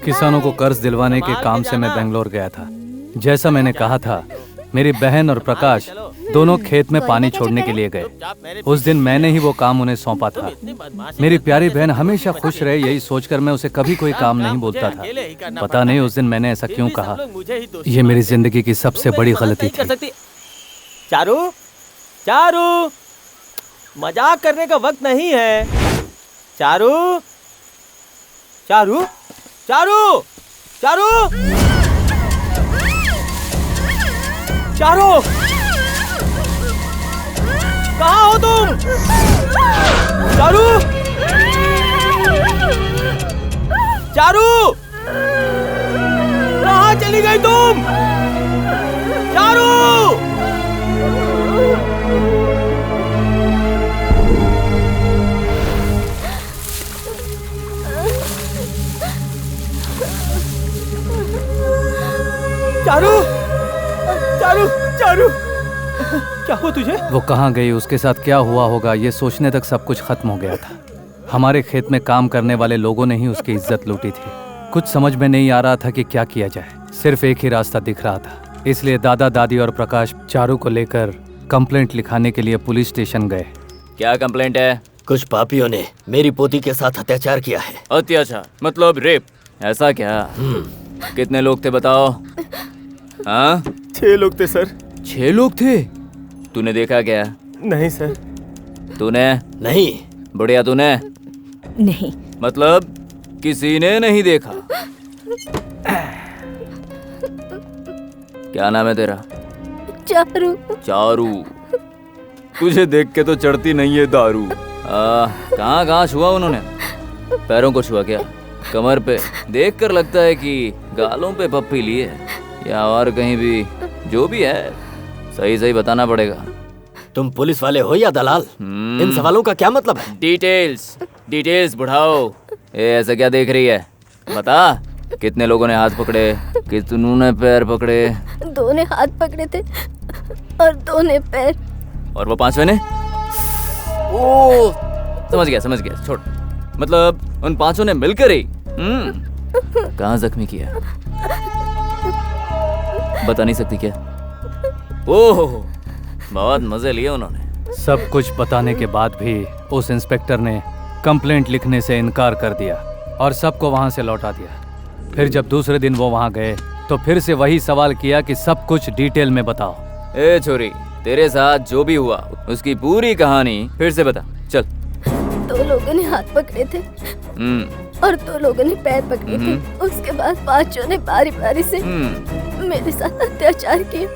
किसानों को कर्ज दिलवाने के काम से मैं बेंगलोर गया था। जैसा मैंने कहा था, मेरी बहन और प्रकाश दोनों खेत में पानी छोड़ने के लिए गए। उस दिन मैंने ही वो काम उन्हें सौंपा था। मेरी प्यारी बहन हमेशा खुश रहे, यही सोचकर मैं उसे कभी कोई काम नहीं बोलता था। पता नहीं उस दिन मैंने ऐसा क्यों कहा। ये मेरी जिंदगी की सबसे बड़ी गलती थी।
चारू, चारू, मजाक करने का वक्त नहीं है। चारू, चारू, चारू, चारू, चारू, कहाँ हो तुम? चारू, चारू, कहाँ चली गई तुम? चारू, चारू, चारू, चारू, क्या हुआ तुझे?
वो कहाँ गई, उसके साथ क्या हुआ होगा, ये सोचने तक सब कुछ खत्म हो गया था। हमारे खेत में काम करने वाले लोगों ने ही उसकी इज्जत लूटी थी। कुछ समझ में नहीं आ रहा था कि क्या किया जाए। सिर्फ एक ही रास्ता दिख रहा था, इसलिए दादा दादी और प्रकाश चारू को लेकर कंप्लेंट लिखाने के लिए पुलिस स्टेशन गए।
क्या कंप्लेंट है? कुछ पापियों ने मेरी पोती के साथ अत्याचार किया है।
अत्याचार मतलब रेप? ऐसा क्या? कितने लोग थे बताओ? हाँ,
6 लोग थे सर।
6 लोग थे? तूने देखा क्या?
नहीं सर।
तूने?
नहीं।
बुढ़िया तूने?
नहीं।
मतलब किसी ने नहीं देखा? क्या नाम है तेरा?
चारू।
चारू, तुझे देख के तो चढ़ती नहीं है दारू। कहाँ छुआ उन्होंने? पैरों को छुआ क्या? कमर पे? देख कर लगता है कि गालों पे पप्पी ली है या और कहीं भी। जो भी है सही सही बताना पड़ेगा।
तुम पुलिस वाले हो या दलाल? इन सवालों का क्या मतलब है?
डिटेल्स, डिटेल्स बढ़ाओ। ऐसा क्या देख रही है? बता, कितने लोगों ने हाथ पकड़े, कितनों ने पैर पकड़े?
2 ने हाथ पकड़े थे और 2 ने पैर।
और वो 5वें ने? ओ, समझ गया, छोड़। मतलब उन 5 ने मिलकर ही कहाँ जख्मी किया? बता नहीं सकती क्या? ओह, बहुत मजे लिए उन्होंने।
सब कुछ बताने के बाद भी उस इंस्पेक्टर ने कंप्लेंट लिखने से इनकार कर दिया और सबको वहां से लौटा दिया। फिर जब दूसरे दिन वो वहां गए तो फिर से वही सवाल किया कि सब कुछ डिटेल में बताओ।
ए छोरी, तेरे साथ जो भी हुआ उसकी पूरी कहानी फिर से बता।
2 लोगों ने हाथ पकड़े थे और 2 लोगों ने पैर पकड़े थे। उसके बाद 5 ने बारी बारी से मेरे साथ अत्याचार किए,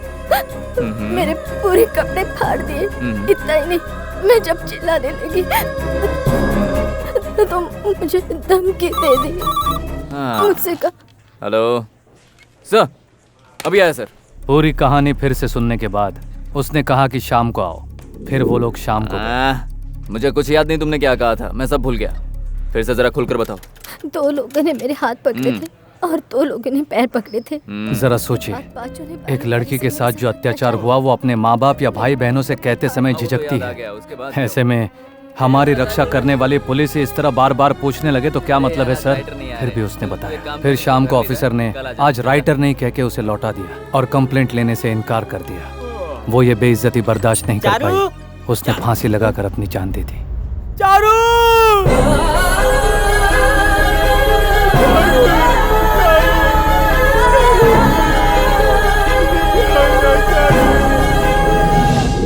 मेरे पूरे कपड़े फाड़ दिए। इतना ही नहीं, मैं जब चिल्लाने लगी तो मुझे धमकी दे दी। मुझसे कहा
हेलो सर, अभी आया सर।
पूरी कहानी फिर से सुनने के बाद उसने कहा कि शाम को आओ। फिर वो लोग शाम को गए।
मुझे कुछ याद नहीं तुमने क्या कहा था, मैं सब भूल गया। फिर से जरा खुलकर बताओ।
2 लोगों ने मेरे हाथ पकड़े थे और 2 लोगों ने पैर पकड़े थे।
जरा सोचिए, एक लड़की के साथ जो अत्याचार हुआ वो अपने माँ बाप या भाई बहनों से कहते समय झिझकती है। ऐसे में हमारी रक्षा करने वाली पुलिस इस तरह बार बार पूछने लगे तो क्या मतलब है सर? फिर भी उसने बताया। फिर शाम को ऑफिसर ने आज राइटर नहीं कह के उसे लौटा दिया और कंप्लेंट लेने से इनकार कर दिया। वो ये बेइज्जती बर्दाश्त नहीं कर पाई, उसने फांसी लगाकर अपनी जान दी थी।
चारू!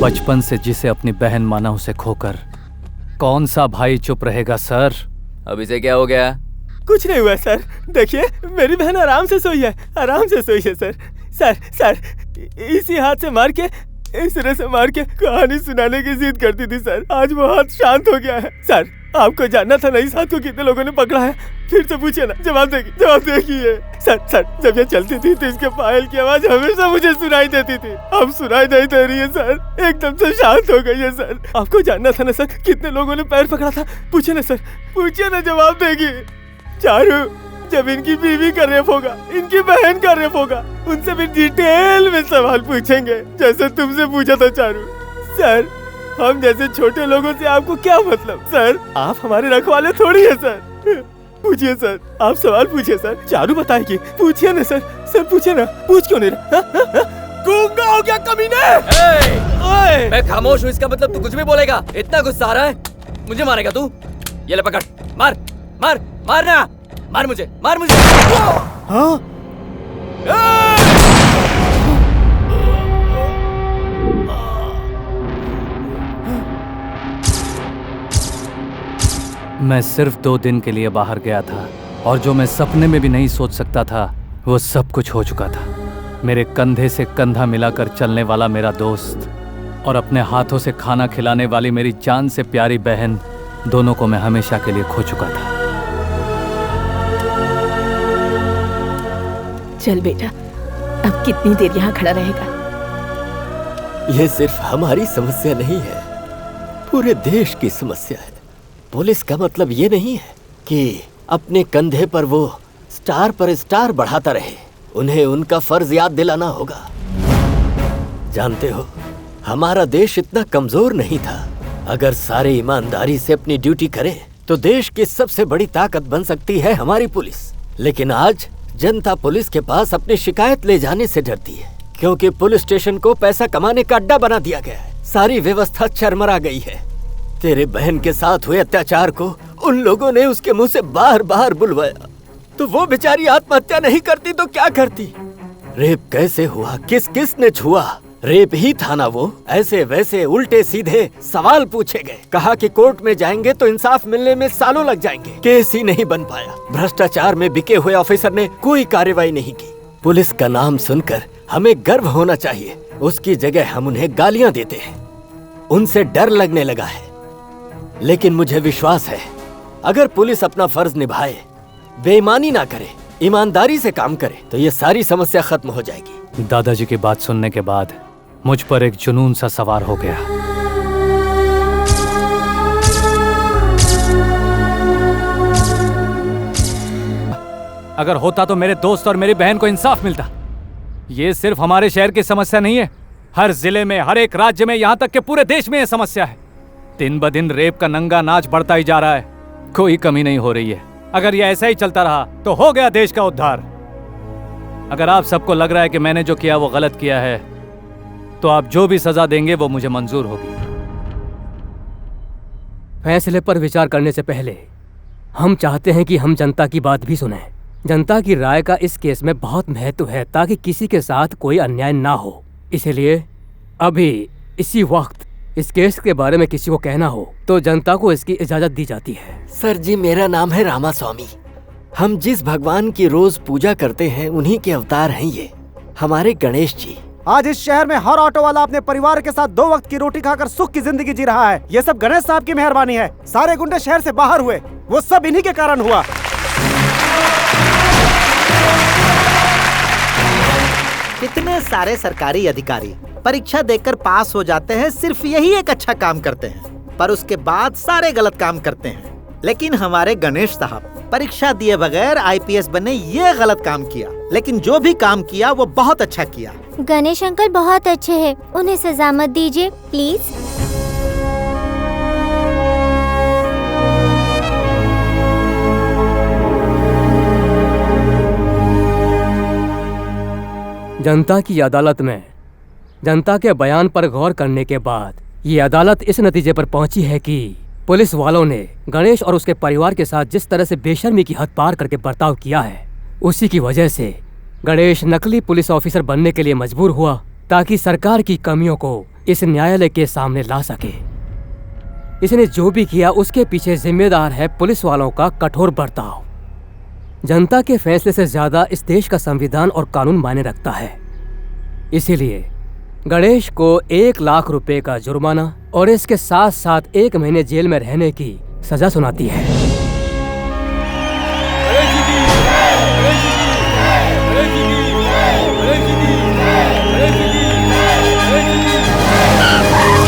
बचपन से जिसे अपनी बहन माना उसे खोकर कौन सा भाई चुप रहेगा सर?
अभी से क्या हो गया?
कुछ नहीं हुआ सर। देखिए मेरी बहन आराम से सोई है, आराम से सोई है सर। सर इसी हाथ से मार के, इस तरह से मार के कहानी सुनाने की जिद करती थी सर। आज वो हाथ शांत हो गया है। सर आपको जानना था ना इस हाथ को कितने लोगों ने पकड़ा है? फिर से पूछिए ना, जवाब देखिए। सर जब ये चलती थी तो इसके पायल की आवाज हमेशा मुझे सुनाई देती थी। अब सुनाई नहीं दे रही है सर, एकदम से शांत हो गई है सर। आपको जानना था ना सर कितने लोगों ने पैर पकड़ा था? पूछिए ना सर, पूछिए ना, जवाब देगी। चारू, जब इनकी बीवी का रेप होगा, इनकी बहन का रेप होगा, उनसे भी डिटेल में सवाल पूछेंगे जैसे तुमसे पूछा था चारू। सर हम जैसे छोटे लोगों से आपको क्या मतलब? सर आप हमारे रखवाले थोड़ी है सर। पूछिए सर, आप सवाल पूछिए सर, चारू बताएगी। पूछिए ना सर पूछिए ना। पूछ क्यों नहीं रहा? गूंगा हो गया कमीने?
ओए! मैं खामोश हूँ, इसका मतलब तू कुछ भी बोलेगा? इतना गुस्सा आ रहा है? मुझे मारेगा तू? ये ले पकड़, मारना, मार मुझे।
हाँ?
मैं सिर्फ 2 दिन के लिए बाहर गया था और जो मैं सपने में भी नहीं सोच सकता था वो सब कुछ हो चुका था। मेरे कंधे से कंधा मिलाकर चलने वाला मेरा दोस्त और अपने हाथों से खाना खिलाने वाली मेरी जान से प्यारी बहन, दोनों को मैं हमेशा के लिए खो चुका था।
चल बेटा, अब कितनी देर यहाँ खड़ा रहेगा?
यह सिर्फ हमारी समस्या नहीं है, पूरे देश की समस्या है। पुलिस का मतलब ये नहीं है कि अपने कंधे पर वो स्टार पर स्टार बढ़ाता रहे। उन्हें उनका फर्ज याद दिलाना होगा। जानते हो, हमारा देश इतना कमजोर नहीं था। अगर सारे ईमानदारी से अपनी ड्यूटी करें तो देश की सबसे बड़ी ताकत बन सकती है हमारी पुलिस। लेकिन आज जनता पुलिस के पास अपनी शिकायत ले जाने से डरती है, क्योंकि पुलिस स्टेशन को पैसा कमाने का अड्डा बना दिया गया है। सारी व्यवस्था चरमरा गई है। तेरे बहन के साथ हुए अत्याचार को उन लोगों ने उसके मुंह से बार बार बुलवाया, तो वो बेचारी आत्महत्या नहीं करती तो क्या करती? रेप कैसे हुआ, किस किस ने छुआ? रेप ही था ना वो? ऐसे वैसे उल्टे सीधे सवाल पूछे गए। कहा कि कोर्ट में जाएंगे तो इंसाफ मिलने में सालों लग जाएंगे। केस ही नहीं बन पाया। भ्रष्टाचार में बिके हुए ऑफिसर ने कोई कार्रवाई नहीं की। पुलिस का नाम सुनकर हमें गर्व होना चाहिए, उसकी जगह हम उन्हें गालियां देते हैं। उनसे डर लगने लगा है। लेकिन मुझे विश्वास है, अगर पुलिस अपना फर्ज निभाए, बेईमानी ना करे, ईमानदारी से काम करे, तो ये सारी समस्या खत्म हो जाएगी।
दादाजी की बात सुनने के बाद मुझ पर एक जुनून सा सवार हो गया। अगर होता तो मेरे दोस्त और मेरी बहन को इंसाफ मिलता। ये सिर्फ हमारे शहर की समस्या नहीं है, हर जिले में, हर एक राज्य में, यहाँ तक कि पूरे देश में ये समस्या है। दिन ब दिन रेप का नंगा नाच बढ़ता ही जा रहा है, कोई कमी नहीं हो रही है। अगर ये ऐसा ही चलता रहा तो हो गया देश का उद्धार। अगर आप सबको लग रहा है कि मैंने जो किया वो गलत किया है, तो आप जो भी सजा देंगे वो मुझे मंजूर होगी।
फैसले पर विचार करने से पहले हम चाहते हैं कि हम जनता की बात भी सुनें। जनता की राय का इस केस में बहुत महत्व है, ताकि किसी के साथ कोई अन्याय ना हो। इसलिए अभी इसी वक्त इस केस के बारे में किसी को कहना हो तो जनता को इसकी इजाजत दी जाती है।
सर जी, मेरा नाम है रामास्वामी। हम जिस भगवान की रोज पूजा करते हैं उन्हीं के अवतार हैं ये, हमारे गणेश जी।
आज इस शहर में हर ऑटो वाला अपने परिवार के साथ 2 वक्त की रोटी खाकर सुख की जिंदगी जी रहा है। ये सब गणेश साहब की मेहरबानी है। सारे गुंडे शहर से बाहर हुए, वो सब इन्हीं के कारण हुआ।
कितने सारे सरकारी अधिकारी परीक्षा देकर पास हो जाते हैं, सिर्फ यही एक अच्छा काम करते हैं, पर उसके बाद सारे गलत काम करते हैं। लेकिन हमारे गणेश साहब परीक्षा दिए बगैर आईपीएस बने, ये गलत काम किया, लेकिन जो भी काम किया वो बहुत अच्छा किया।
गणेश अंकल बहुत अच्छे हैं, उन्हें सजा मत दीजिए प्लीज।
जनता की अदालत में जनता के बयान पर गौर करने के बाद ये अदालत इस नतीजे पर पहुंची है कि पुलिस वालों ने गणेश और उसके परिवार के साथ जिस तरह से बेशर्मी की हद पार करके बर्ताव किया है, उसी की वजह से गणेश नकली पुलिस ऑफिसर बनने के लिए मजबूर हुआ, ताकि सरकार की कमियों को इस न्यायालय के सामने ला सके। इसने जो भी किया उसके पीछे जिम्मेदार है पुलिस वालों का कठोर बर्ताव। जनता के फैसले से ज्यादा इस देश का संविधान और कानून मायने रखता है। इसीलिए गणेश को 1 लाख रुपए का जुर्माना और इसके साथ साथ 1 महीने जेल में रहने की सजा सुनाती है।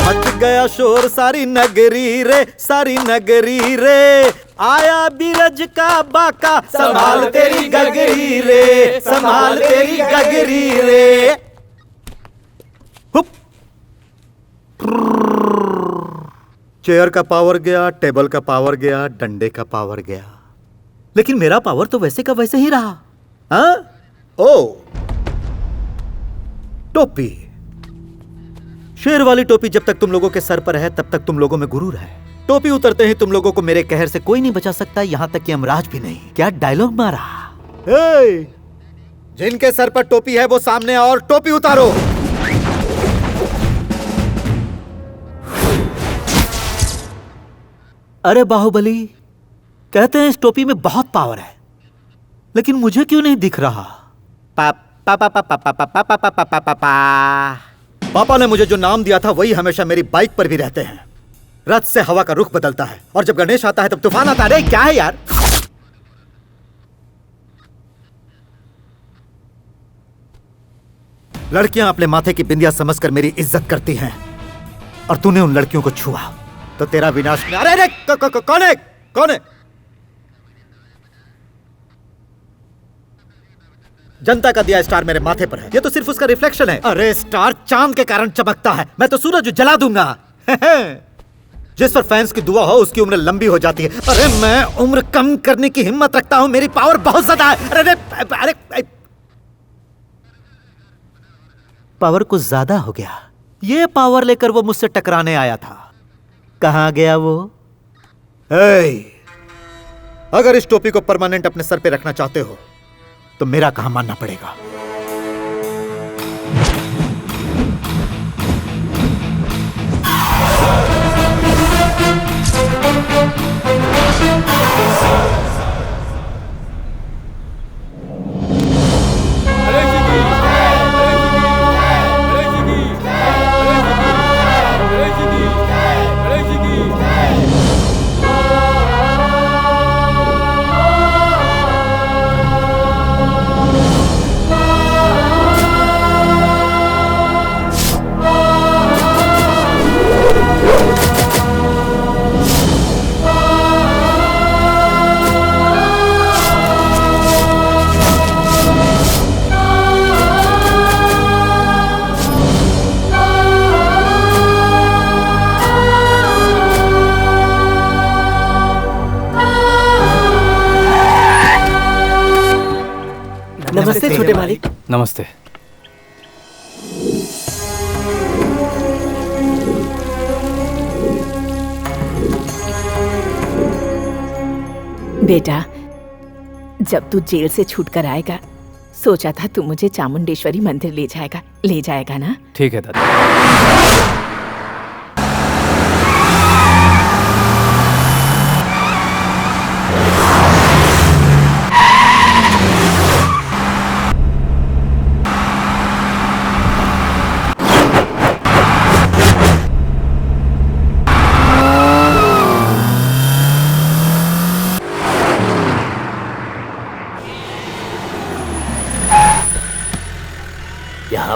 मच गया शोर सारी नगरी रे, सारी नगरी रे, आया बीरज का बाका, संभाल तेरी गगरी रे, संभाल तेरी गगरी रे। हुप। चेयर का पावर गया, टेबल का पावर गया, डंडे का पावर गया, लेकिन मेरा पावर तो वैसे का वैसे ही रहा। हाँ? ओ, टोपी, शेर वाली टोपी जब तक तुम लोगों के सर पर है तब तक तुम लोगों में गुरूर है। टोपी उतरते ही तुम लोगों को मेरे कहर से कोई नहीं बचा सकता, यहां तक कि यमराज भी नहीं। क्या डायलॉग मारा। जिनके सर पर टोपी है वो सामने और टोपी उतारो। अरे बाहुबली, कहते हैं इस टोपी में बहुत पावर है, लेकिन मुझे क्यों नहीं दिख रहा? पापा पापा पापा पापा पापा पापा पापा पापा ने मुझे जो नाम दिया था वही हमेशा मेरी बाइक पर भी रहते हैं। रथ से हवा का रुख बदलता है और जब गणेश आता है तब तूफान आता है। अरे क्या है यार? लड़कियां अपने माथे की बिंदिया समझकर मेरी इज्जत करती हैं और तूने उन लड़कियों को छुआ तो तेरा विनाश। अरे अरे कौन है? कौन है? जनता का दिया स्टार मेरे माथे पर है, ये तो सिर्फ उसका रिफ्लेक्शन है। अरे स्टार चांद के कारण चमकता है, मैं तो सूरज जला दूंगा। जिस पर फैंस की दुआ हो उसकी उम्र लंबी हो जाती है। अरे मैं उम्र कम करने की हिम्मत रखता हूं, मेरी पावर बहुत ज्यादा है। अरे अरे अरे पावर कुछ ज्यादा हो गया। ये पावर लेकर वो मुझसे टकराने आया था, कहां गया वो? अगर इस टोपी को परमानेंट अपने सर पे रखना चाहते हो तो मेरा कहां मानना पड़ेगा।
नमस्ते छोटे मालिक।
नमस्ते।
बेटा, जब तू जेल से छूट कर आएगा सोचा था तू मुझे चामुंडेश्वरी मंदिर ले जाएगा ना?
ठीक है दादा।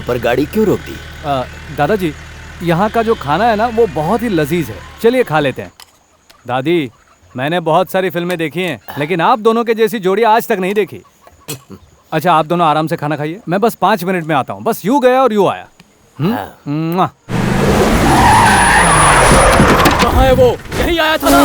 पर गाड़ी क्यों रोक दी?
दादाजी, यहाँ का जो खाना है ना वो बहुत ही लजीज है, चलिए खा लेते हैं। दादी, मैंने बहुत सारी फिल्में देखी हैं, लेकिन आप दोनों के जैसी जोड़ी आज तक नहीं देखी। अच्छा, आप दोनों आराम से खाना खाइए, मैं बस 5 मिनट में आता हूँ। बस यूँ गया और यूँ आया।
कहाँ है वो? यही आया था ना।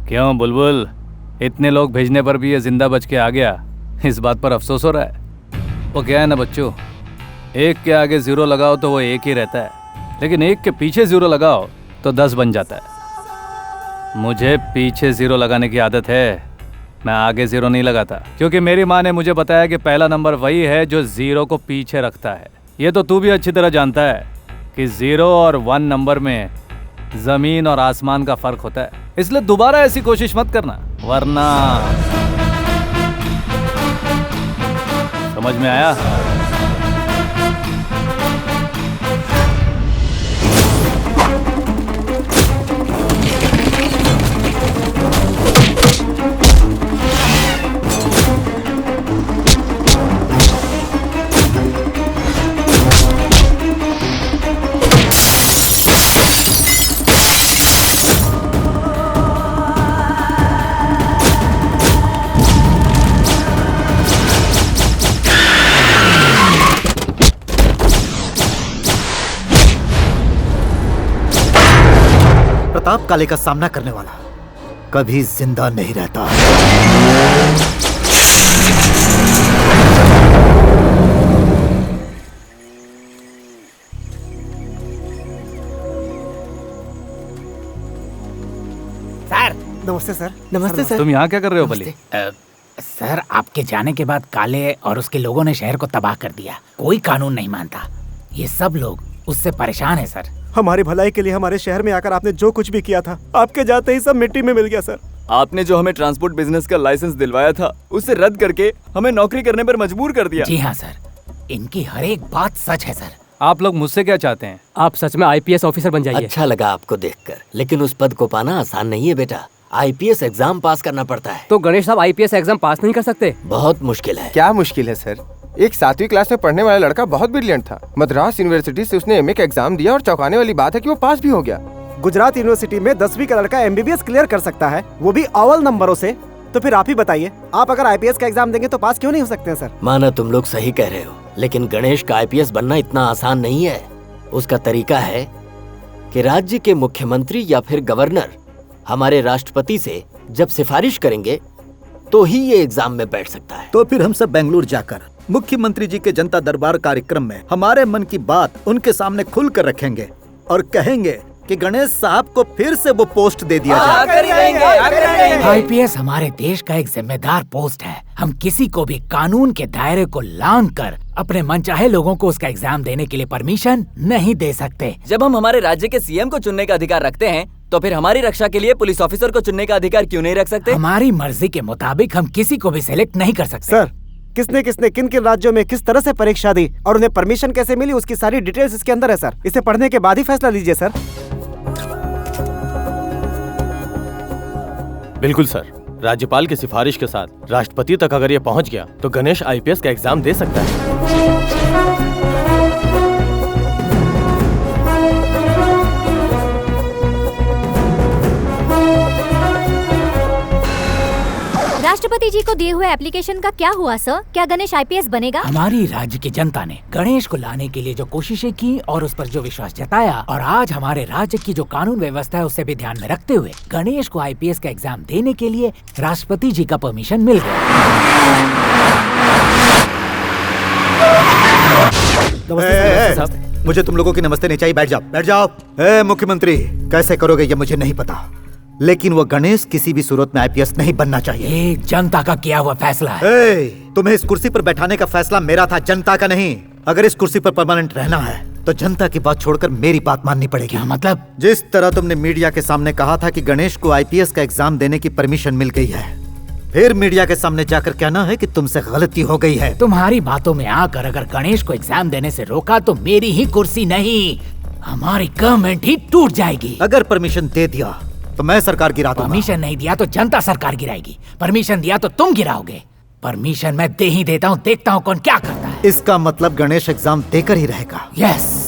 क्यों बुलबुल, इतने लोग भेजने पर भी ये जिंदा बच के आ गया, इस बात पर अफसोस हो रहा है? वो क्या है ना बच्चों, एक के आगे 0 लगाओ तो वो एक ही रहता है, लेकिन एक के पीछे 0 लगाओ तो 10 बन जाता है। मुझे पीछे 0 लगाने की आदत है, मैं आगे 0 नहीं लगाता, क्योंकि मेरी माँ ने मुझे बताया कि पहला नंबर वही है जो 0 को पीछे रखता है। ये तो तू भी अच्छी तरह जानता है कि 0 और 1 नंबर में जमीन और आसमान का फर्क होता है, इसलिए दोबारा ऐसी कोशिश मत करना, वरना। समझ में आया?
प्रताप काले का सामना करने वाला कभी जिंदा नहीं रहता।
सर।
नमस्ते सर।
नमस्ते सर।
तुम यहाँ क्या कर रहे हो बली?
सर, आपके जाने के बाद काले और उसके लोगों ने शहर को तबाह कर दिया। कोई कानून नहीं मानता। ये सब लोग उससे परेशान हैं सर।
हमारी भलाई के लिए हमारे शहर में आकर आपने जो कुछ भी किया था, आपके जाते ही सब मिट्टी में मिल गया सर।
आपने जो हमें ट्रांसपोर्ट बिजनेस का लाइसेंस दिलवाया था, उसे रद्द करके हमें नौकरी करने पर मजबूर कर दिया।
जी हाँ सर, इनकी हर एक बात सच है सर।
आप लोग मुझसे क्या चाहते हैं?
आप सच में IPS ऑफिसर बन जाइए।
अच्छा लगा आपको देखकर, लेकिन उस पद को पाना आसान नहीं है बेटा। IPS एग्जाम पास करना पड़ता है।
तो गणेश साहब IPS एग्जाम पास नहीं कर सकते?
बहुत मुश्किल है।
क्या मुश्किल है सर? एक 7वीं क्लास में पढ़ने वाला लड़का बहुत ब्रिलियंट था। मद्रास यूनिवर्सिटी से उसने MA का एग्जाम दिया और चौंकाने वाली बात है कि वो पास भी हो गया।
गुजरात यूनिवर्सिटी में 10वीं का लड़का MBBS क्लियर कर सकता है, वो भी अव्वल नंबरों से। तो फिर आप ही बताइए, आप अगर IPS का एग्जाम देंगे तो पास क्यों नहीं हो सकते हैं सर?
माना तुम लोग सही कह रहे हो, लेकिन गणेश का आईपीएस बनना इतना आसान नहीं है। उसका तरीका है कि राज्य के मुख्यमंत्री या फिर गवर्नर हमारे राष्ट्रपति से जब सिफारिश करेंगे तो ही ये एग्जाम में बैठ सकता है।
तो फिर हम सब बेंगलुरु जाकर मुख्यमंत्री जी के जनता दरबार कार्यक्रम में हमारे मन की बात उनके सामने खुल कर रखेंगे और कहेंगे कि गणेश साहब को फिर से वो पोस्ट दे दिया जाए।
आईपीएस हमारे देश का एक जिम्मेदार पोस्ट है। हम किसी को भी कानून के दायरे को लांघ कर अपने मनचाहे लोगों को उसका एग्जाम देने के लिए परमिशन नहीं दे सकते।
जब हम हमारे राज्य के सीएम को चुनने का अधिकार रखते हैं तो फिर हमारी रक्षा के लिए पुलिस ऑफिसर को चुनने का अधिकार क्यों नहीं रख सकते?
हमारी मर्जी के मुताबिक हम किसी को भी सिलेक्ट नहीं कर सकते।
सर, किसने किसने किन किन राज्यों में किस तरह से परीक्षा दी और उन्हें परमिशन कैसे मिली, उसकी सारी डिटेल्स इसके अंदर है सर। इसे पढ़ने के बाद ही फैसला लीजिए सर।
बिल्कुल सर, राज्यपाल की सिफारिश के साथ राष्ट्रपति तक अगर ये पहुंच गया तो गणेश आईपीएस का एग्जाम दे सकता है।
राष्ट्रपति जी को दिए हुए एप्लीकेशन का क्या हुआ सर? क्या गणेश आईपीएस बनेगा?
हमारी राज्य की जनता ने गणेश को लाने के लिए जो कोशिशें की और उस पर जो विश्वास जताया, और आज हमारे राज्य की जो कानून व्यवस्था है उसे भी ध्यान में रखते हुए गणेश को आईपीएस का एग्जाम देने के लिए राष्ट्रपति जी का परमिशन मिल गया।
मुझे तुम लोगों की नमस्ते नहीं चाहिए, बैठ जाओ बैठ जाओ। मुख्यमंत्री, कैसे करोगे ये मुझे नहीं पता, लेकिन वो गणेश किसी भी सूरत में आईपीएस नहीं बनना चाहिए।
ये जनता का किया हुआ फैसला है।
तुम्हें इस कुर्सी पर बैठाने का फैसला मेरा था, जनता का नहीं। अगर इस कुर्सी पर परमानेंट रहना है तो जनता की बात छोड़कर मेरी बात माननी पड़ेगी।
क्या मतलब?
जिस तरह तुमने मीडिया के सामने कहा था कि गणेश को आईपीएस का एग्जाम देने की परमिशन मिल गई है, फिर मीडिया के सामने जाकर कहना है कि तुमसे गलती हो गई है।
तुम्हारी बातों में आकर अगर गणेश को एग्जाम देने से रोका तो मेरी ही कुर्सी नहीं, हमारी गवर्नमेंट ही टूट जाएगी।
अगर परमिशन दे दिया तो मैं सरकार गिरा दूंगा।
परमिशन नहीं दिया तो जनता सरकार गिराएगी। परमिशन दिया तो तुम गिराओगे। परमिशन मैं दे ही देता हूँ, देखता हूँ कौन क्या करता है।
इसका मतलब गणेश एग्जाम देकर ही रहेगा।
यस।